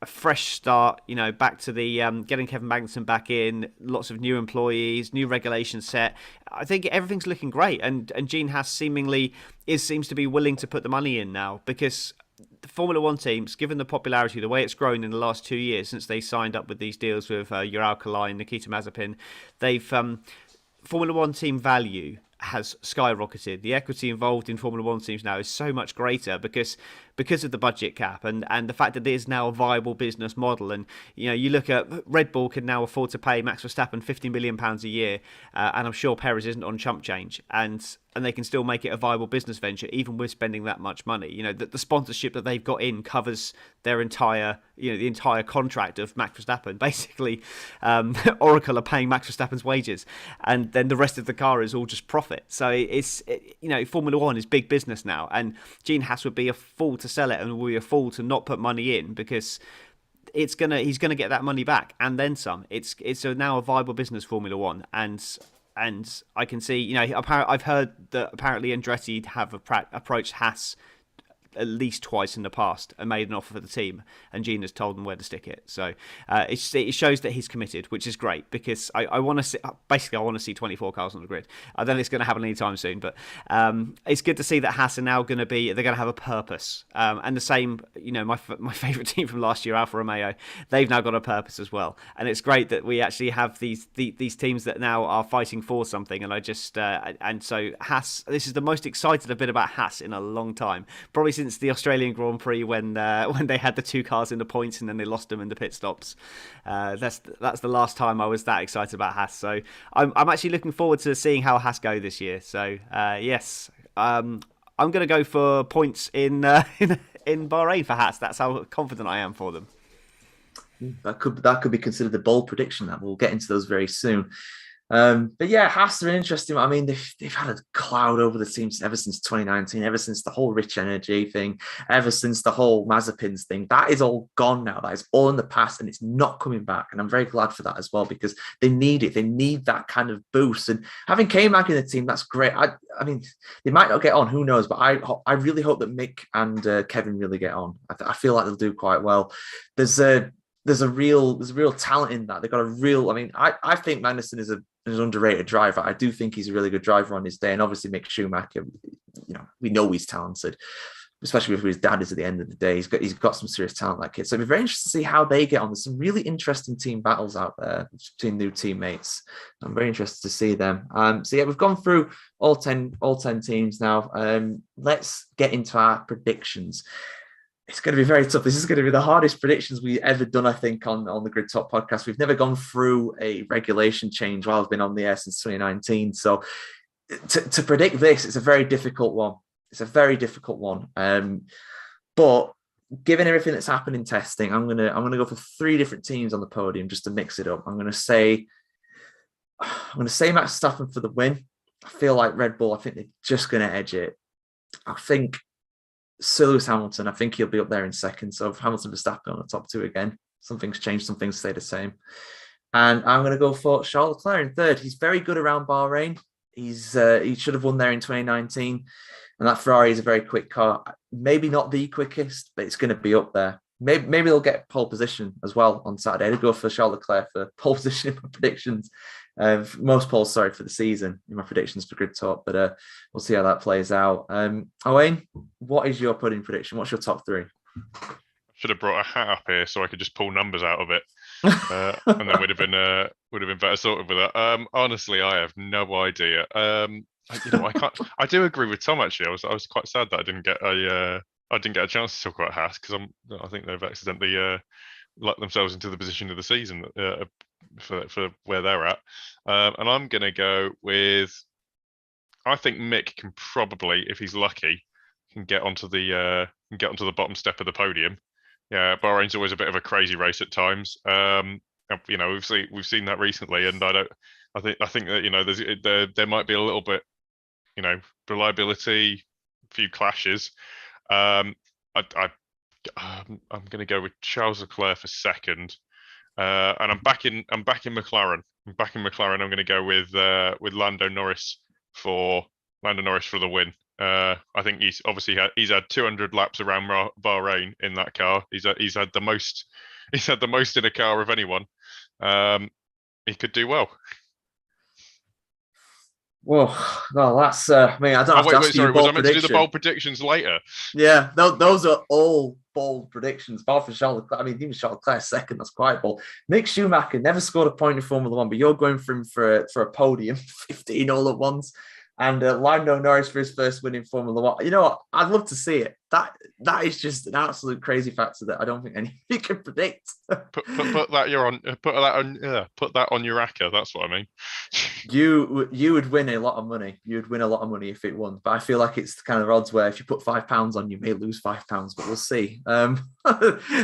a fresh start, back to the getting Kevin Magnussen back in, lots of new employees, new regulations set. I think everything's looking great, and Gene Haas seems to be willing to put the money in now, because the Formula One teams, given the popularity, the way it's grown in the last 2 years since they signed up with these deals with Ural Kali and Nikita Mazepin, they've Formula One team value has skyrocketed. The equity involved in Formula One teams now is so much greater because of the budget cap and the fact that it is now a viable business model. And you look at Red Bull can now afford to pay Max Verstappen £50 million a year, and I'm sure Perez isn't on chump change, and they can still make it a viable business venture even with spending that much money. The sponsorship that they've got in covers their entire the entire contract of Max Verstappen. Basically, Oracle are paying Max Verstappen's wages, and then the rest of the car is all just profit. So it's Formula One is big business now, and Gene Haas would be a fool to sell it, and would be a fool to not put money in, because he's gonna get that money back and then some. It's now a viable business, Formula One, and I can see, I've heard that apparently Andretti have approached Haas at least twice in the past and made an offer for the team, and Gene has told them where to stick it. So it shows that he's committed, which is great, because I want to see, basically I want to see 24 cars on the grid. I don't think it's going to happen anytime soon, but it's good to see that Haas are now they're going to have a purpose, and the same, my favourite team from last year, Alfa Romeo, they've now got a purpose as well, and it's great that we actually have these teams that now are fighting for something. And I just and so Haas, this is the most excited I've been about Haas in a long time, probably since the Australian Grand Prix when they had the two cars in the points and then they lost them in the pit stops. That's the last time I was that excited about Haas. So I'm actually looking forward to seeing how Haas go this year. So yes, I'm going to go for points in Bahrain for Haas. That's how confident I am for them. That could be considered a bold prediction. That we'll get into those very soon. But yeah, Haas are interesting. I mean, they've had a cloud over the team ever since 2019, ever since the whole Rich Energy thing, ever since the whole Mazepin's thing. That is all gone now. That is all in the past, and it's not coming back. And I'm very glad for that as well, because they need it. They need that kind of boost. And having K-Mag in the team, that's great. I mean, they might not get on, who knows? But I really hope that Mick and Kevin really get on. I feel like they'll do quite well. There's a real talent in that. They've got a real. I mean, I think Magnussen is an underrated driver. I do think he's a really good driver on his day, and obviously Mick Schumacher, we know he's talented, especially with who his dad is at the end of the day. He's got some serious talent, that kid. So it'd be very interesting to see how they get on. There's some really interesting team battles out there between new teammates. I'm very interested to see them. So yeah, we've gone through all 10 teams now. Let's get into our predictions. It's going to be very tough. This is going to be the hardest predictions we've ever done, I think, on the Grid Talk podcast. We've never gone through a regulation change while I've been on the air since 2019. So to predict this, it's a very difficult one. But given everything that's happened in testing, I'm gonna go for 3 different teams on the podium just to mix it up. I'm gonna say Max Verstappen for the win. I feel like Red Bull, I think they're just gonna edge it. I think Sir Lewis Hamilton, I think he'll be up there in second. So Hamilton, Verstappen on the top 2 again. Some things change, some things stay the same. And I'm going to go for Charles Leclerc in third. He's very good around Bahrain. He should have won there in 2019. And that Ferrari is a very quick car. Maybe not the quickest, but it's going to be up there. Maybe they'll get pole position as well on Saturday. I'd go for Charles Leclerc for pole position in my predictions. Most poles, for the season in my predictions for Grid Talk, but we'll see how that plays out. Owain, what is your pudding prediction? What's your top 3? I should have brought a hat up here so I could just pull numbers out of it, and then would have been better sorted with that. Honestly, I have no idea. I can't. I do agree with Tom. Actually, I was quite sad that I didn't get a chance to talk about Haas, because I think they've accidentally locked themselves into the position of the season for where they're at. And I'm going to go with, I think Mick can probably, if he's lucky, can get onto the bottom step of the podium. Yeah, Bahrain's always a bit of a crazy race at times. We've seen that recently, and I think that there might be a little bit, reliability, a few clashes. I I'm going to go with Charles Leclerc for second, and I'm back in McLaren. I'm going to go with Lando Norris for the win. I think he's obviously had 200 laps around Bahrain in that car. He's had the most. He's had the most in a car of anyone. He could do well. Well, that's. I mean, I don't have to ask you. Was I meant to do the bold predictions later? Yeah, those are all bold predictions. Apart from Charles Leclerc, I mean, even Charles Leclerc second, that's quite bold. Mick Schumacher never scored a point in Formula One, but you're going for him for a podium, 15 all at once. And Lando Norris for his first win in Formula One. You know what? I'd love to see it. That is just an absolute crazy factor that I don't think anybody can predict. Put that on your ACCA. That's what I mean. You would win a lot of money. You would win a lot of money if it won. But I feel like it's the kind of odds where if you put £5 on, you may lose £5. But we'll see.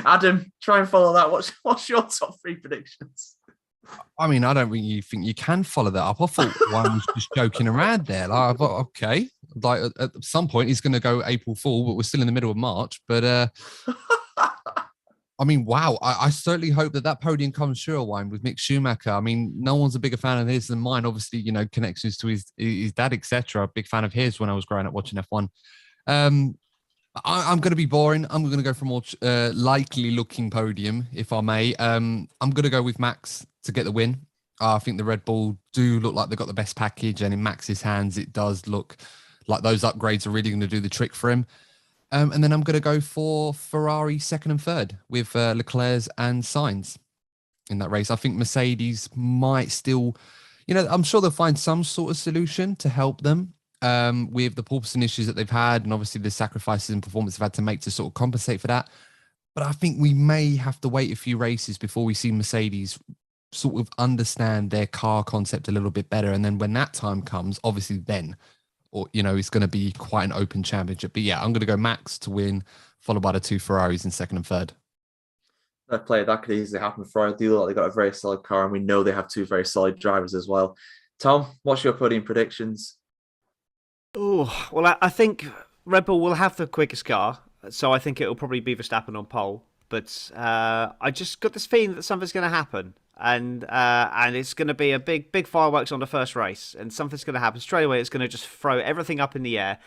Adam, try and follow that. What's your top 3 predictions? I mean, I don't really think you can follow that up. I thought one was just joking around there. Like, I thought, okay, like at some point he's going to go April Fool, but we're still in the middle of March. But I mean, wow, I certainly hope that podium comes true, Owain, with Mick Schumacher. I mean, no one's a bigger fan of his than mine. Obviously, you know, connections to his dad, etc. Big fan of his when I was growing up watching F1. I'm going to be boring. I'm going to go for a more likely looking podium, if I may. I'm going to go with Max to get the win. I think the Red Bull do look like they've got the best package, and in Max's hands, it does look like those upgrades are really going to do the trick for him. And then I'm going to go for Ferrari second and third with Leclerc and Sainz in that race. I think Mercedes might still, you know, I'm sure they'll find some sort of solution to help them. With the porpoising issues that they've had, and obviously the sacrifices and performance they've had to make to sort of compensate for that. But I think we may have to wait a few races before we see Mercedes sort of understand their car concept a little bit better. And then when that time comes, obviously then, or, you know, it's going to be quite an open championship. But yeah, I'm going to go Max to win, followed by the 2 Ferraris in second and third. That could easily happen. Ferrari do look like they've got a very solid car, and we know they have 2 very solid drivers as well. Tom, what's your podium predictions? Oh, well, I think Red Bull will have the quickest car, so I think it'll probably be Verstappen on pole. But I just got this feeling that something's going to happen, and it's going to be a big fireworks on the first race, and something's going to happen straight away. It's going to just throw everything up in the air,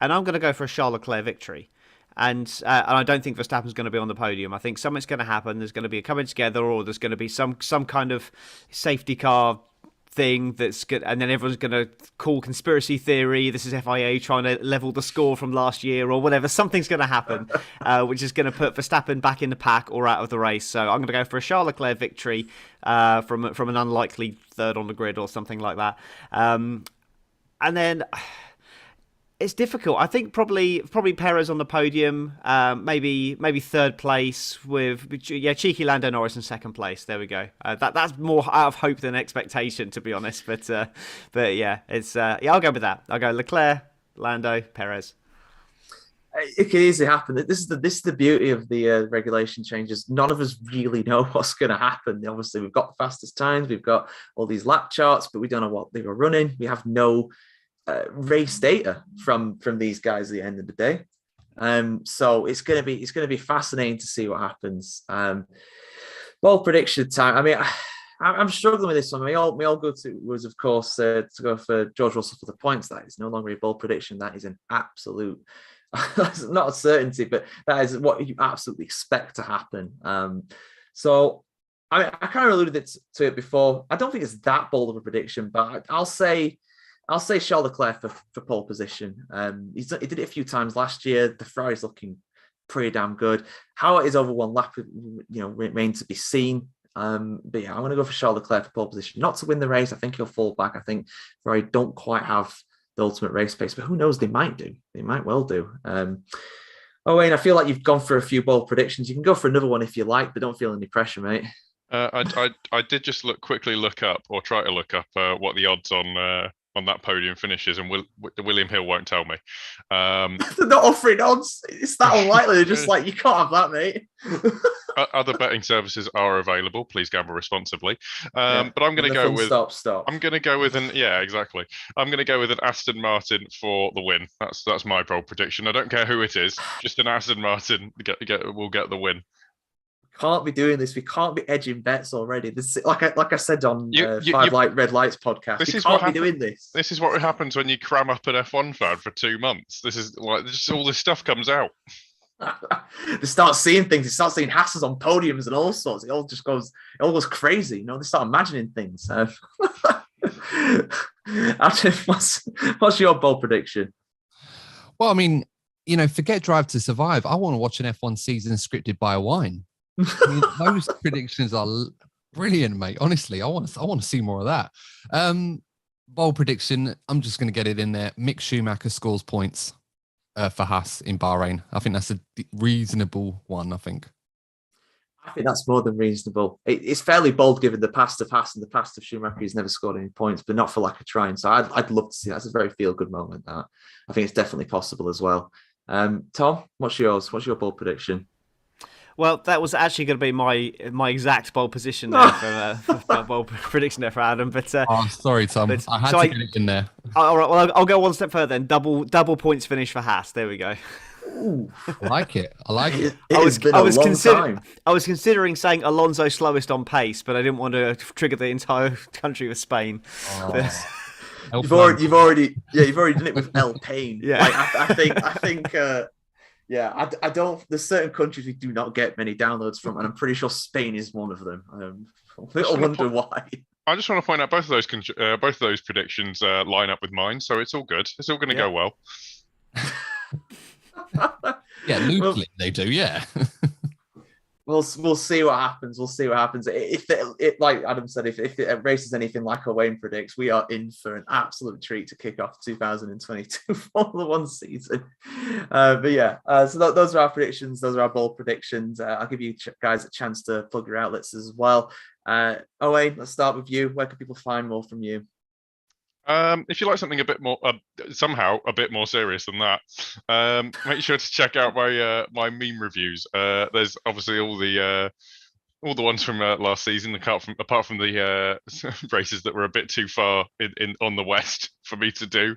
and I'm going to go for a Charles Leclerc victory. And I don't think Verstappen's going to be on the podium. I think something's going to happen. There's going to be a coming together, or there's going to be some kind of safety car thing that's good, and then everyone's going to call conspiracy theory. This is FIA trying to level the score from last year or whatever. Something's going to happen, which is going to put Verstappen back in the pack or out of the race. So I'm going to go for a Charles Leclerc victory from an unlikely third on the grid or something like that. And then it's difficult. I think probably Perez on the podium, maybe third place with cheeky Lando Norris in second place. There we go. That's more out of hope than expectation, to be honest. But yeah, it's I'll go with that. I'll go Leclerc, Lando, Perez. It can easily happen. This is the beauty of the regulation changes. None of us really know what's going to happen. Obviously, we've got the fastest times, we've got all these lap charts, but we don't know what they were running. We have no race data from these guys at the end of the day. So it's going to be fascinating to see what happens. Bold prediction time. I mean, I'm struggling with this one. We all go to was of course to go for George Russell for the points. That is no longer a bold prediction. That is an absolute. That's not a certainty, but that is what you absolutely expect to happen. So I mean, I kind of alluded to it before. I don't think it's that bold of a prediction, but I'll say Charles Leclerc for pole position. He did it a few times last year. The Ferrari's looking pretty damn good. How it is over one lap, remains to be seen. But yeah, I'm going to go for Charles Leclerc for pole position. Not to win the race. I think he'll fall back. I think Ferrari don't quite have the ultimate race pace, but who knows? They might do. They might well do. Owain, I feel like you've gone for a few bold predictions. You can go for another one if you like, but don't feel any pressure, mate. I did just quickly look up what the odds on that podium finishes, and William Hill won't tell me. They're not offering odds. It's that unlikely. They're just like, you can't have that, mate. Other betting services are available. Please gamble responsibly. Yeah. But I'm going to go with. Stop. I'm going to go with exactly. I'm going to go with an Aston Martin for the win. That's my bold prediction. I don't care who it is. Just an Aston Martin will get the win. Can't be doing this. We can't be edging bets already. This, like I said on Red Lights podcast, we can't be doing this. This is what happens when you cram up an F1 fan for 2 months. This is like just all this stuff comes out. They start seeing things. They start seeing Hasses on podiums and all sorts. It all goes crazy. You know, they start imagining things. Adam, what's your bold prediction? Well, I mean, forget Drive to Survive. I want to watch an F1 season scripted by Owain. I mean, those predictions are brilliant, mate. Honestly, I want to see more of that. Bold prediction. I'm just going to get it in there. Mick Schumacher scores points for Haas in Bahrain. I think that's a reasonable one. I think that's more than reasonable. It's fairly bold given the past of Haas and the past of Schumacher. He's never scored any points, but not for lack of trying. So I'd love to see that. That's a very feel-good moment. That I think it's definitely possible as well. Tom, what's yours? What's your bold prediction? Well, that was actually going to be my exact bold position there for bold prediction there for Adam. But sorry, Tom. I had to get it in there. All right. Well, I'll go one step further then. Double points finish for Haas. There we go. Ooh. I like it. I was considering saying Alonso slowest on pace, but I didn't want to trigger the entire country of Spain. You've already done it with El Pain. Yeah, I think. Yeah, I don't. There's certain countries we do not get many downloads from, and I'm pretty sure Spain is one of them. I wonder why. I just want to point out both of those predictions line up with mine, so it's all good. It's all going to go well. Yeah, loosely they do. Yeah. We'll see what happens. If it like Adam said, if it races anything like Owain predicts, we are in for an absolute treat to kick off 2022 Formula One season. But yeah, so those are our predictions. Those are our bold predictions. I'll give you guys a chance to plug your outlets as well. Owain, let's start with you. Where can people find more from you? If you like something a bit more, somehow a bit more serious than that, make sure to check out my meme reviews. There's obviously all the ones from last season, apart from the races that were a bit too far on the west for me to do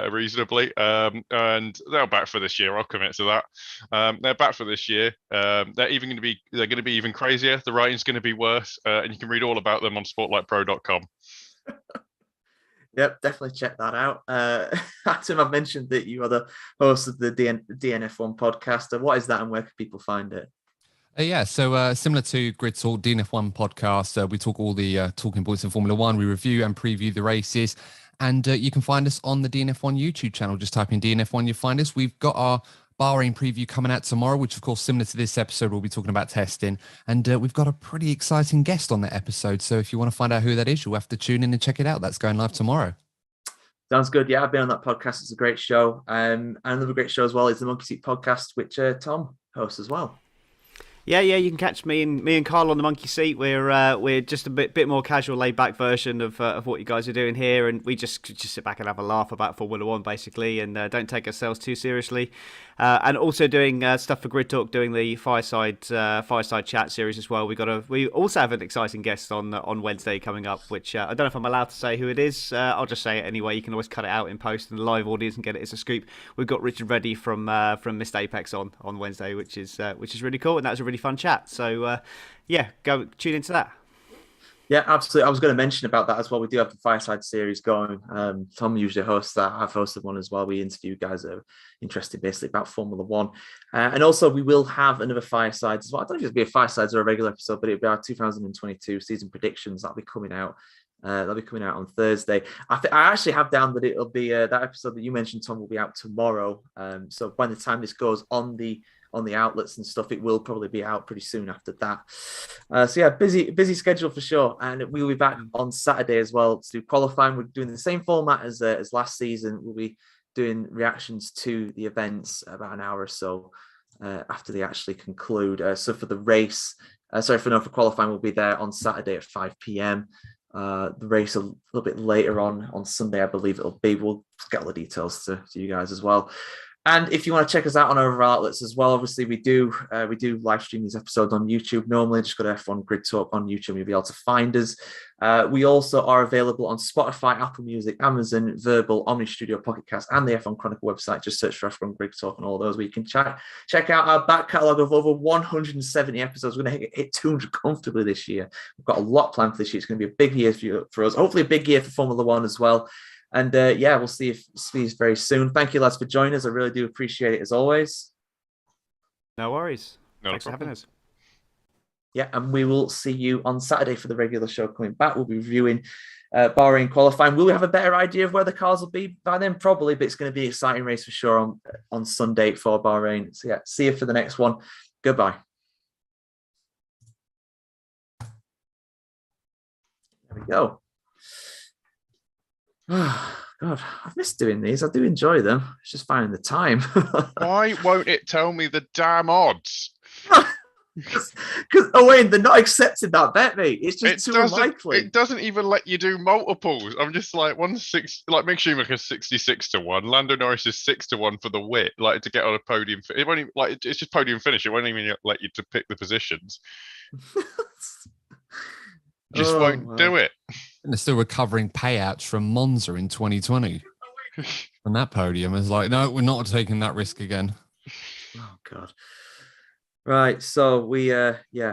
reasonably. And they're back for this year. I'll commit to that. They're back for this year. They're going to be even crazier. The writing's going to be worse, and you can read all about them on sportlightpro.com. Yep, definitely check that out. Adam, I've mentioned that you are the host of the DNF1 podcast. What is that, and where can people find it? So similar to Grid Talk, DNF1 podcast, we talk all the talking points in Formula One. We review and preview the races, and you can find us on the DNF1 YouTube channel. Just type in DNF1, you'll find us. We've got our Bahrain preview coming out tomorrow, which of course, similar to this episode, we'll be talking about testing, and we've got a pretty exciting guest on that episode. So if you want to find out who that is, you'll have to tune in and check it out. That's going live tomorrow. Sounds good. Yeah, I've been on that podcast. It's a great show. And another great show as well is the Monkey Seat podcast, which Tom hosts as well. Yeah, you can catch me and Carl on the Monkey Seat. We're just a bit more casual, laid back version of what you guys are doing here, and we just sit back and have a laugh about Formula One basically, and don't take ourselves too seriously. And also doing stuff for Grid Talk, doing the fireside chat series as well. We also have an exciting guest on Wednesday coming up, which I don't know if I'm allowed to say who it is. I'll just say it anyway. You can always cut it out in post in the live audience and get it as a scoop. We've got Richard Reddy from Missed Apex on Wednesday, which is really cool, and that's a really fun chat. So go tune into that. Yeah, absolutely. I was going to mention about that as well. We do have the Fireside series going. Tom usually hosts that. I've hosted one as well. We interview guys that are interested basically about Formula One. And also we will have another Fireside as well. I don't know if it'll be a Fireside or a regular episode, but it'll be our 2022 season predictions. That'll be coming out. That'll be coming out on Thursday. I actually have down that it'll be that episode that you mentioned, Tom, will be out tomorrow. So by the time this goes on the outlets and stuff, it will probably be out pretty soon after that. So yeah, busy schedule for sure. And we'll be back on Saturday as well to do qualifying. We're doing the same format as last season. We'll be doing reactions to the events about an hour or so after they actually conclude. So for the race, for qualifying, we'll be there on Saturday at 5 p.m. The race a little bit later on Sunday, I believe it'll be. We'll get all the details to you guys as well. And if you want to check us out on our outlets as well, obviously we do live stream these episodes on YouTube. Normally, just go to F1 Grid Talk on YouTube, you'll be able to find us. We also are available on Spotify, Apple Music, Amazon, Verbal, Omni Studio, Pocket Cast, and the F1 Chronicle website. Just search for F1 Grid Talk and all those where you can check out our back catalogue of over 170 episodes. We're going to hit 200 comfortably this year. We've got a lot planned for this year. It's going to be a big year for us. Hopefully a big year for Formula One as well. And we'll see you very soon. Thank you, lads, for joining us. I really do appreciate it as always. No worries. No Thanks for problem. having us. Yeah, and we will see you on Saturday for the regular show coming back. We'll be reviewing Bahrain qualifying. Will we have a better idea of where the cars will be by then? Probably, but it's going to be an exciting race for sure on Sunday for Bahrain. So yeah, see you for the next one. Goodbye. There we go. God, I've missed doing these. I do enjoy them. It's just finding the time. Why won't it tell me the damn odds? Because Owain, they're not accepting that bet, mate. It's just too unlikely. It doesn't even let you do multiples. I'm just like Mick Schumacher 66 to 1. Lando Norris is 6 to 1 for the wit, like to get on a podium. It won't even, it's just podium finish. It won't even let you to pick the positions. Just won't do it. And they're still recovering payouts from Monza in 2020. And that podium is like, no, we're not taking that risk again. Oh God. Right, so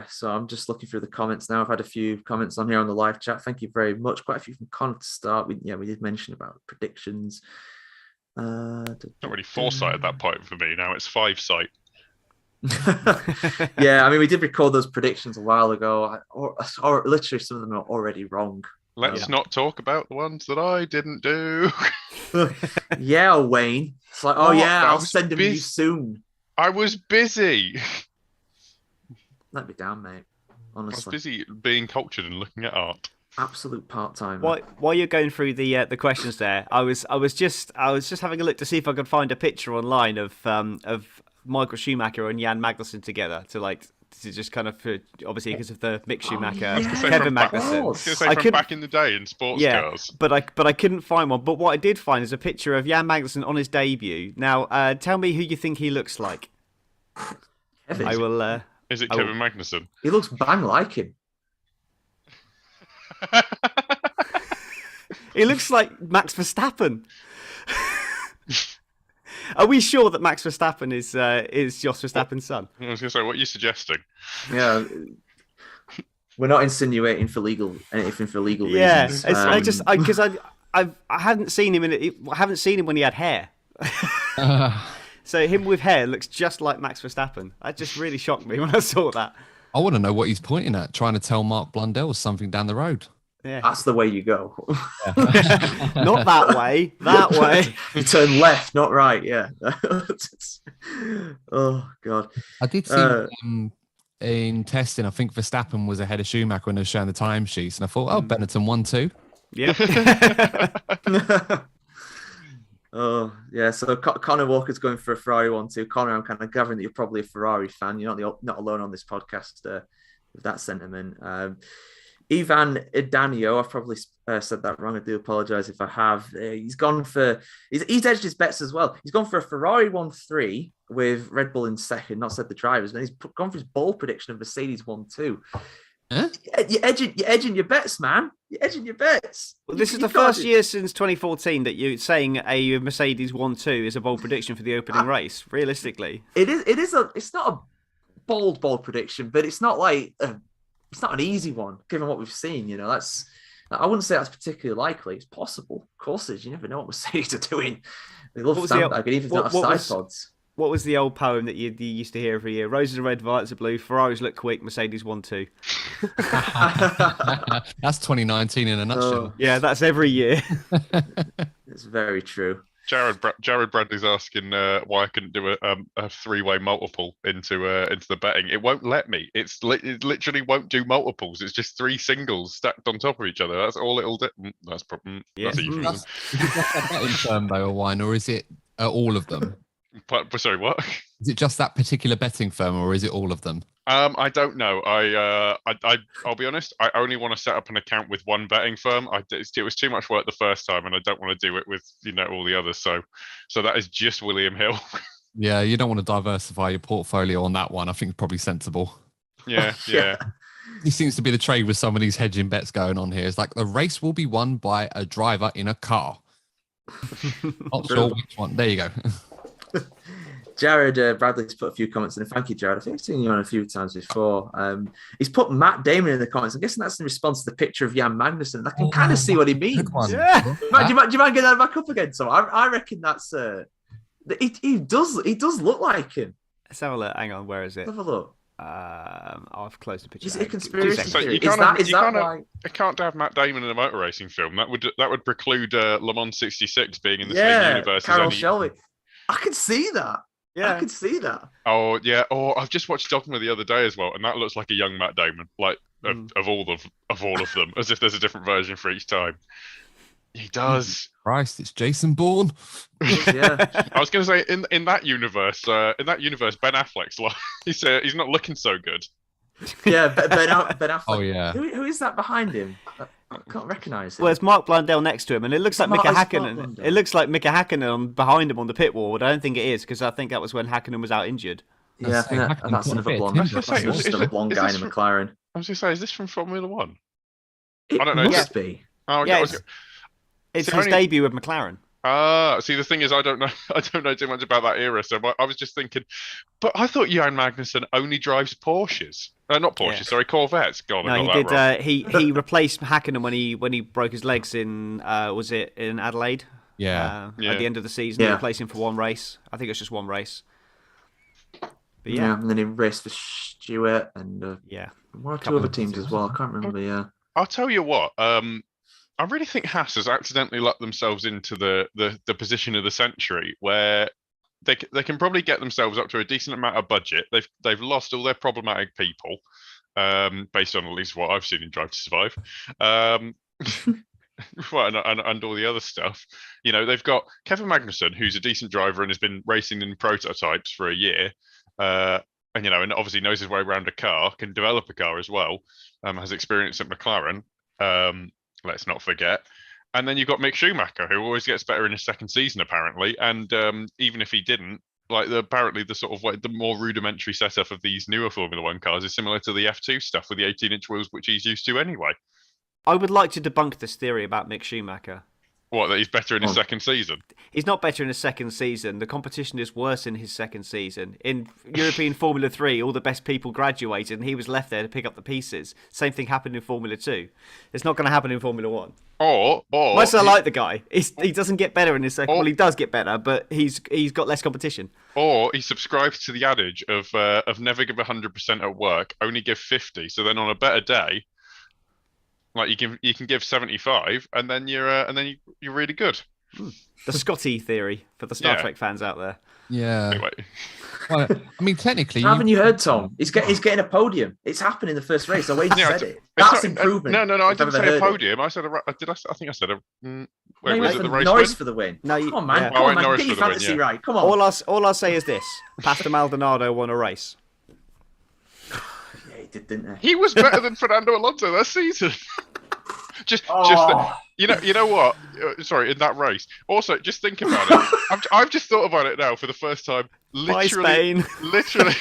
so I'm just looking through the comments now. I've had a few comments on here on the live chat. Thank you very much. Quite a few from Connor to start. We did mention about predictions. Not really foresight at that point for me. Now it's 5-sight. Yeah, I mean, we did record those predictions a while ago, or literally some of them are already wrong. Let's not talk about the ones that I didn't do. Yeah, Wayne. It's like, oh yeah, I'll send them to you soon. I was busy. Let me down, mate. Honestly, I was busy being cultured and looking at art. Absolute part-time. While you're going through the questions there, I was just having a look to see if I could find a picture online of Michael Schumacher and Jan Magnussen together to just kind of obviously because of the Mick Schumacher, Kevin Magnussen. I could back in the day in sports cars. but I couldn't find one. But what I did find is a picture of Jan Magnussen on his debut. Now, tell me who you think he looks like. Kevin. I will. Is it Kevin Magnussen? He looks bang like him. He looks like Max Verstappen. Are we sure that Max Verstappen is Jos Verstappen's son? I was going to say, what are you suggesting? Yeah, we're not insinuating anything for legal reasons. Yeah, I hadn't seen him I haven't seen him when he had hair. So him with hair looks just like Max Verstappen. That just really shocked me when I saw that. I want to know what he's pointing at, trying to tell Mark Blundell something down the road. Yeah. That's the way you go. Not that way. That way. You turn left, not right. Yeah. Oh God. I did see in testing. I think Verstappen was ahead of Schumacher when they were showing the timesheets, and I thought, oh, Benetton won too. Yeah. Oh yeah. So Connor Walker's going for a Ferrari 1-2. Connor, I'm kind of gathering that you're probably a Ferrari fan. You're not alone on this podcast with that sentiment. Ivan Idanio, I've probably said that wrong. I do apologize if I have. He's edged his bets as well. He's gone for a Ferrari 1-3 with Red Bull in second, not said the drivers, but he's gone for his bold prediction of Mercedes 1-2. Huh? You're edging your bets, man. You're edging your bets. Well, this is the first year since 2014 that you're saying a Mercedes 1-2 is a bold prediction for the opening race. Realistically, it's not a bold prediction, but it's not like it's not an easy one given what we've seen. I wouldn't say that's particularly likely. It's possible, of course. You never know what Mercedes are doing. They love sandbag, and even if they don't have side pods. What was the old poem that you used to hear every year? Roses are red, violets are blue. Ferraris look quick. Mercedes 1-2. That's 2019 in a nutshell. Yeah, that's every year. It's very true. Jared Bradley's asking why I couldn't do a three-way multiple into the betting. It won't let me. It literally won't do multiples. It's just three singles stacked on top of each other. That's all it'll do. That's probably that's a euphemism. Is it just a betting firm though, Owain, or is it all of them? Sorry, what? Is it just that particular betting firm, or is it all of them? I don't know. I'll be honest. I only want to set up an account with one betting firm. It was too much work the first time, and I don't want to do it with all the others. So that is just William Hill. Yeah, you don't want to diversify your portfolio on that one. I think it's probably sensible. Yeah. He seems to be the trade with some of these hedging bets going on here. It's like the race will be won by a driver in a car. Not sure which one. There you go. Jared Bradley's put a few comments in. Thank you, Jared. I think I've seen you on a few times before. He's put Matt Damon in the comments. I'm guessing that's in response to the picture of Jan Magnussen. I can kind of see what he means. Yeah. Do you mind getting that back up again? So I reckon that's he does look like him. Let's have a look. Hang on, where is it? Let's have a look. I've closed the picture. Is it a conspiracy So theory? you can't have Matt Damon in a motor racing film. That would preclude Le Mans '66 being in the same universe. Carol Shelby. I can see that. Yeah, I can see that. Oh yeah. Oh, I've just watched Dogma the other day as well, and that looks like a young Matt Damon, like of all of them, as if there's a different version for each time. He does. Christ, it's Jason Bourne. Yeah. I was going to say in that universe, Ben Affleck's like he's not looking so good. Yeah, Ben Affleck. Oh yeah. Who is that behind him? I can't recognise him. Well, it's Mark Blundell next to him, and it looks like Mika Hakkinen. It looks like Mika Hakkinen behind him on the pit wall, but I don't think it is because I think that was when Hakkinen was out injured. Yeah, I think that's another blonde. That's another blonde guy in a McLaren. I was going to say, is this from Formula One? I don't know. It must be. Oh, yeah, it's his debut with McLaren. See, the thing is, I don't know too much about that era, so I was just thinking, but I thought Jan Magnussen only drives Porsches. Not Porsches, sorry, Corvettes. God, no, he did. He replaced Hakkinen when he broke his legs in was it in Adelaide? Yeah. At the end of the season, he replaced him for one race. I think it was just one race. But yeah, and then he raced for Stewart and one or two other teams as well. I can't remember. Yeah, I'll tell you what. I really think Haas has accidentally locked themselves into the position of the century where they can probably get themselves up to a decent amount of budget. They've lost all their problematic people, based on at least what I've seen in Drive to Survive, well, and all the other stuff. They've got Kevin Magnussen, who's a decent driver and has been racing in prototypes for a year, and obviously knows his way around a car, can develop a car as well, has experience at McLaren. Let's not forget. And then you've got Mick Schumacher, who always gets better in his second season, apparently. And even if he didn't, apparently the sort of the more rudimentary setup of these newer Formula One cars is similar to the F2 stuff with the 18-inch wheels, which he's used to anyway. I would like to debunk this theory about Mick Schumacher. What, that he's better in his second season? He's not better in his second season. The competition is worse in his second season. In European Formula 3, all the best people graduated and he was left there to pick up the pieces. Same thing happened in Formula 2. It's not going to happen in Formula 1. Or much as I like the guy, he doesn't get better in his second. Well, he does get better, but he's got less competition. Or he subscribes to the adage of never give 100% at work, only give 50. So then on a better day, you can give 75, and then you're really good. The Scotty theory for the Star Trek fans out there. Yeah. Anyway. Well, I mean, technically, haven't you heard, Tom? He's getting a podium. It's happened in the first race. Owain said it. That's improvement. No. I didn't say a podium. I said I think I said a. Wait, was it the race Norris win? for the win. No, come on, man. Come on, man. Get your fantasy right. Come on. All I'll say is this: Pastor Maldonado won a race. Yeah, he did, didn't he? He was better than Fernando Alonso that season. Just you know what? Sorry, in that race. Also, just think about it. I've just thought about it now for the first time. Literally, Bye, Spain. Literally.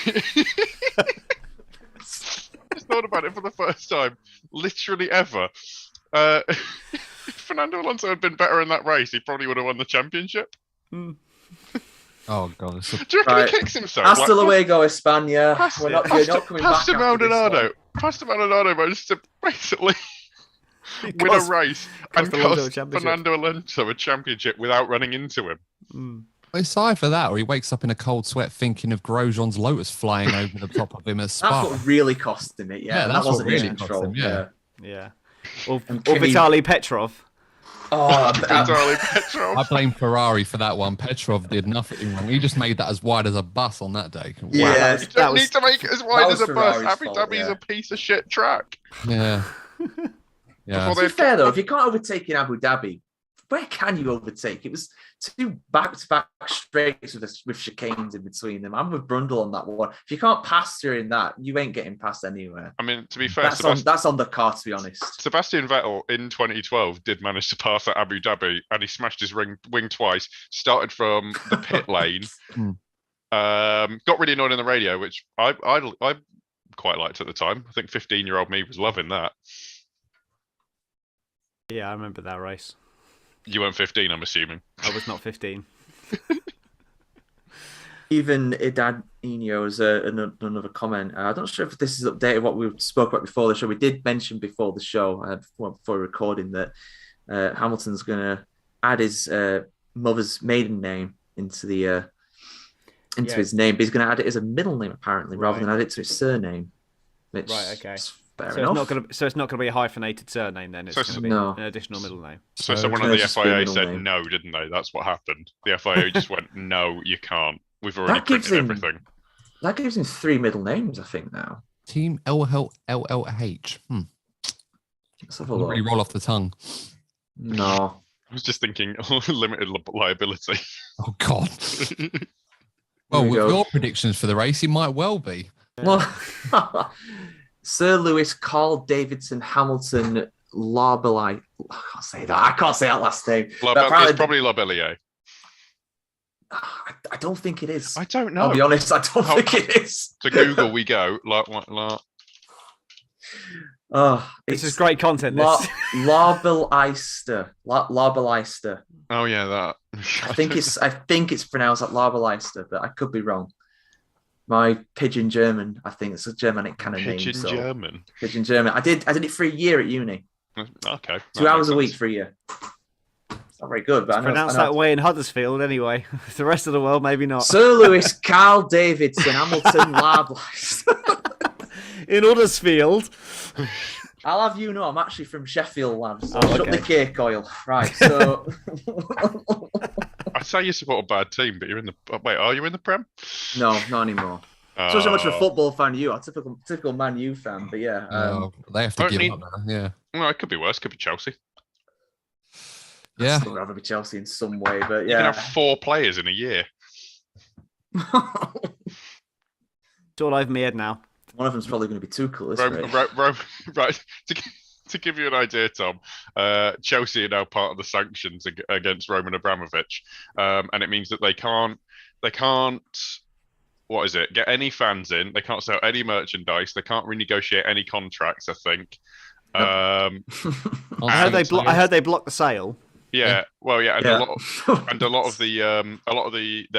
Just thought about it for the first time. Literally ever. If Fernando Alonso had been better in that race, he probably would have won the championship. Oh god! Do you reckon he kicks himself? Hasta luego, España. We're not coming back. Pastor Maldonado managed to basically win a race and cost Fernando Alonso a championship without running into him. It's either that or he wakes up in a cold sweat thinking of Grosjean's Lotus flying over the top of him as Spa. That's what really cost him it. Yeah, that's that wasn't what really his cost control. him. Yeah. Or Vitaly Petrov. Vitaly Petrov. I blame Ferrari for that one. Petrov did nothing wrong. He just made that as wide as a bus on that day. Wow. Yeah, you don't need to make it as wide as a bus. Abu Dhabi's a piece of shit track. Yeah. To be fair though, if you can't overtake in Abu Dhabi, where can you overtake? It was 2 back-to-back straights with chicanes in between them. I'm with Brundle on that one. If you can't pass during that, you ain't getting past anywhere. I mean, to be fair, that's on the car, to be honest. Sebastian Vettel in 2012 did manage to pass at Abu Dhabi, and he smashed his wing twice. Started from the pit lane, got really annoyed on the radio, which I quite liked at the time. I think 15-year-old me was loving that. Yeah, I remember that race. You weren't 15, I'm assuming. I was not 15. Even Idanino has another comment. I'm not sure if this is updated what we spoke about before the show. We did mention before the show, before recording, that Hamilton's going to add his mother's maiden name into his name, but he's going to add it as a middle name apparently, rather than add it to his surname. Which right. Okay. Fair so enough. It's not going to be a hyphenated surname then. It's going to be an additional middle name. So someone on the FIA said no, didn't they? That's what happened. The FIA just went, no, you can't. We've already printed everything. That gives him 3 middle names, I think, now. Team LLH. Let's have a look. Really roll off the tongue. No. I was just thinking limited liability. Oh, God. Well, with your predictions for the race, it might well be. Well, Sir Lewis, Carl Davidson, Hamilton, Larbeli. I can't say that last name. It's probably Labellier. I don't think it is. I don't know. I'll be honest, I don't think it is. To Google we go. This is great content. Larbeleister. Larbeleister. Oh yeah, that. I think it's pronounced like Larbeleister, but I could be wrong. My Pigeon German, I think it's a Germanic kind of name. Pigeon German. Pigeon German. I did it for a year at uni. Okay. 2 hours a week for a year. It's not very good, but I pronounce that way in Huddersfield anyway. The rest of the world, maybe not. Sir Lewis, Carl Davidson, Hamilton, Larbeleister. In Huddersfield. I'll have you know, I'm actually from Sheffield, lads. So shut the cake oil. Right, so... I say you support a bad team, but you're in the... Wait, are you in the Prem? No, not anymore. So much of a football fan you are. Typical Man U fan, but yeah. They have to give up now, yeah. Well, it could be worse. It could be Chelsea. Yeah. I'd still rather be Chelsea in some way, but yeah. You can have 4 players in a year. It's all over my head now. One of them's probably going to be Tuchel, isn't it? Right. To give you an idea, Tom, Chelsea are now part of the sanctions against Roman Abramovich, and it means that they can't. What is it? Get any fans in? They can't sell any merchandise. They can't renegotiate any contracts. I think. I heard they blocked the sale. Yeah. Well, yeah, and a lot of their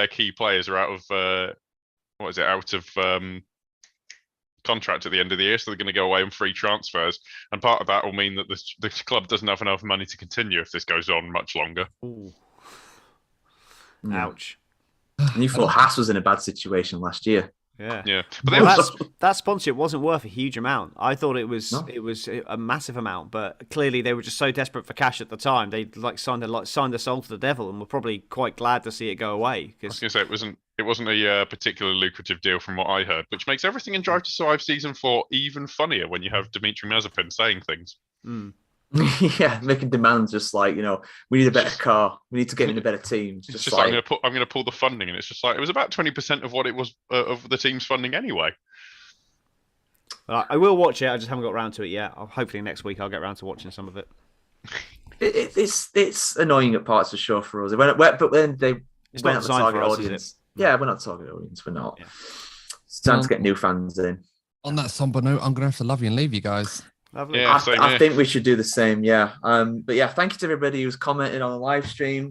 key players are out of contract at the end of the year, so they're going to go away on free transfers, and part of that will mean that the club doesn't have enough money to continue if this goes on much longer. Ooh. Ouch. And you thought Haas was in a bad situation last year. Yeah. But that sponsorship wasn't worth a huge amount. I thought it was a massive amount, but clearly they were just so desperate for cash at the time. They signed their soul to the devil, and were probably quite glad to see it go away. I was going to say it wasn't a particularly lucrative deal from what I heard, which makes everything in Drive to Survive Season 4 even funnier when you have Dimitri Mazepin saying things. Mm. Yeah, making demands just like, we need a better car, we need to get in a better team. It's just like, I'm going to pull the funding, and it's just like it was about 20% of what it was of the team's funding anyway. I will watch it. I just haven't got around to it yet. Hopefully next week I'll get around to watching some of it. It's annoying at parts for sure for us. But when they went at the target audience, we're not target audience. We're not. Yeah. It's time to get new fans in. On that somber note, I'm going to have to love you and leave you guys. Lovely. Yeah, I think we should do the same. Yeah. But yeah, thank you to everybody who's commented on the live stream.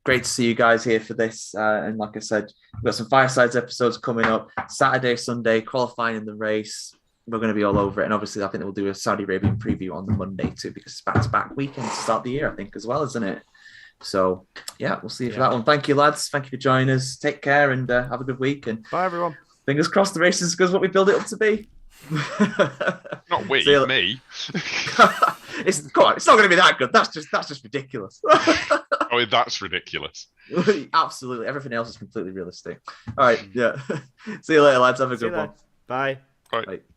Great to see you guys here for this. And like I said, we've got some Firesides episodes coming up Saturday, Sunday, qualifying in the race. We're going to be all over it. And obviously, I think we'll do a Saudi Arabian preview on the Monday too, because it's back-to-back weekend to start the year, I think, as well, isn't it? So yeah, we'll see you for that one. Thank you, lads. Thank you for joining us. Take care and have a good week. And bye, everyone. Fingers crossed the race is as good as what we build it up to be. Not me. It's not going to be that good. That's just ridiculous. Oh, that's ridiculous. Absolutely. Everything else is completely realistic. All right. Yeah. See you later, lads. Have a good one. Bye. Bye.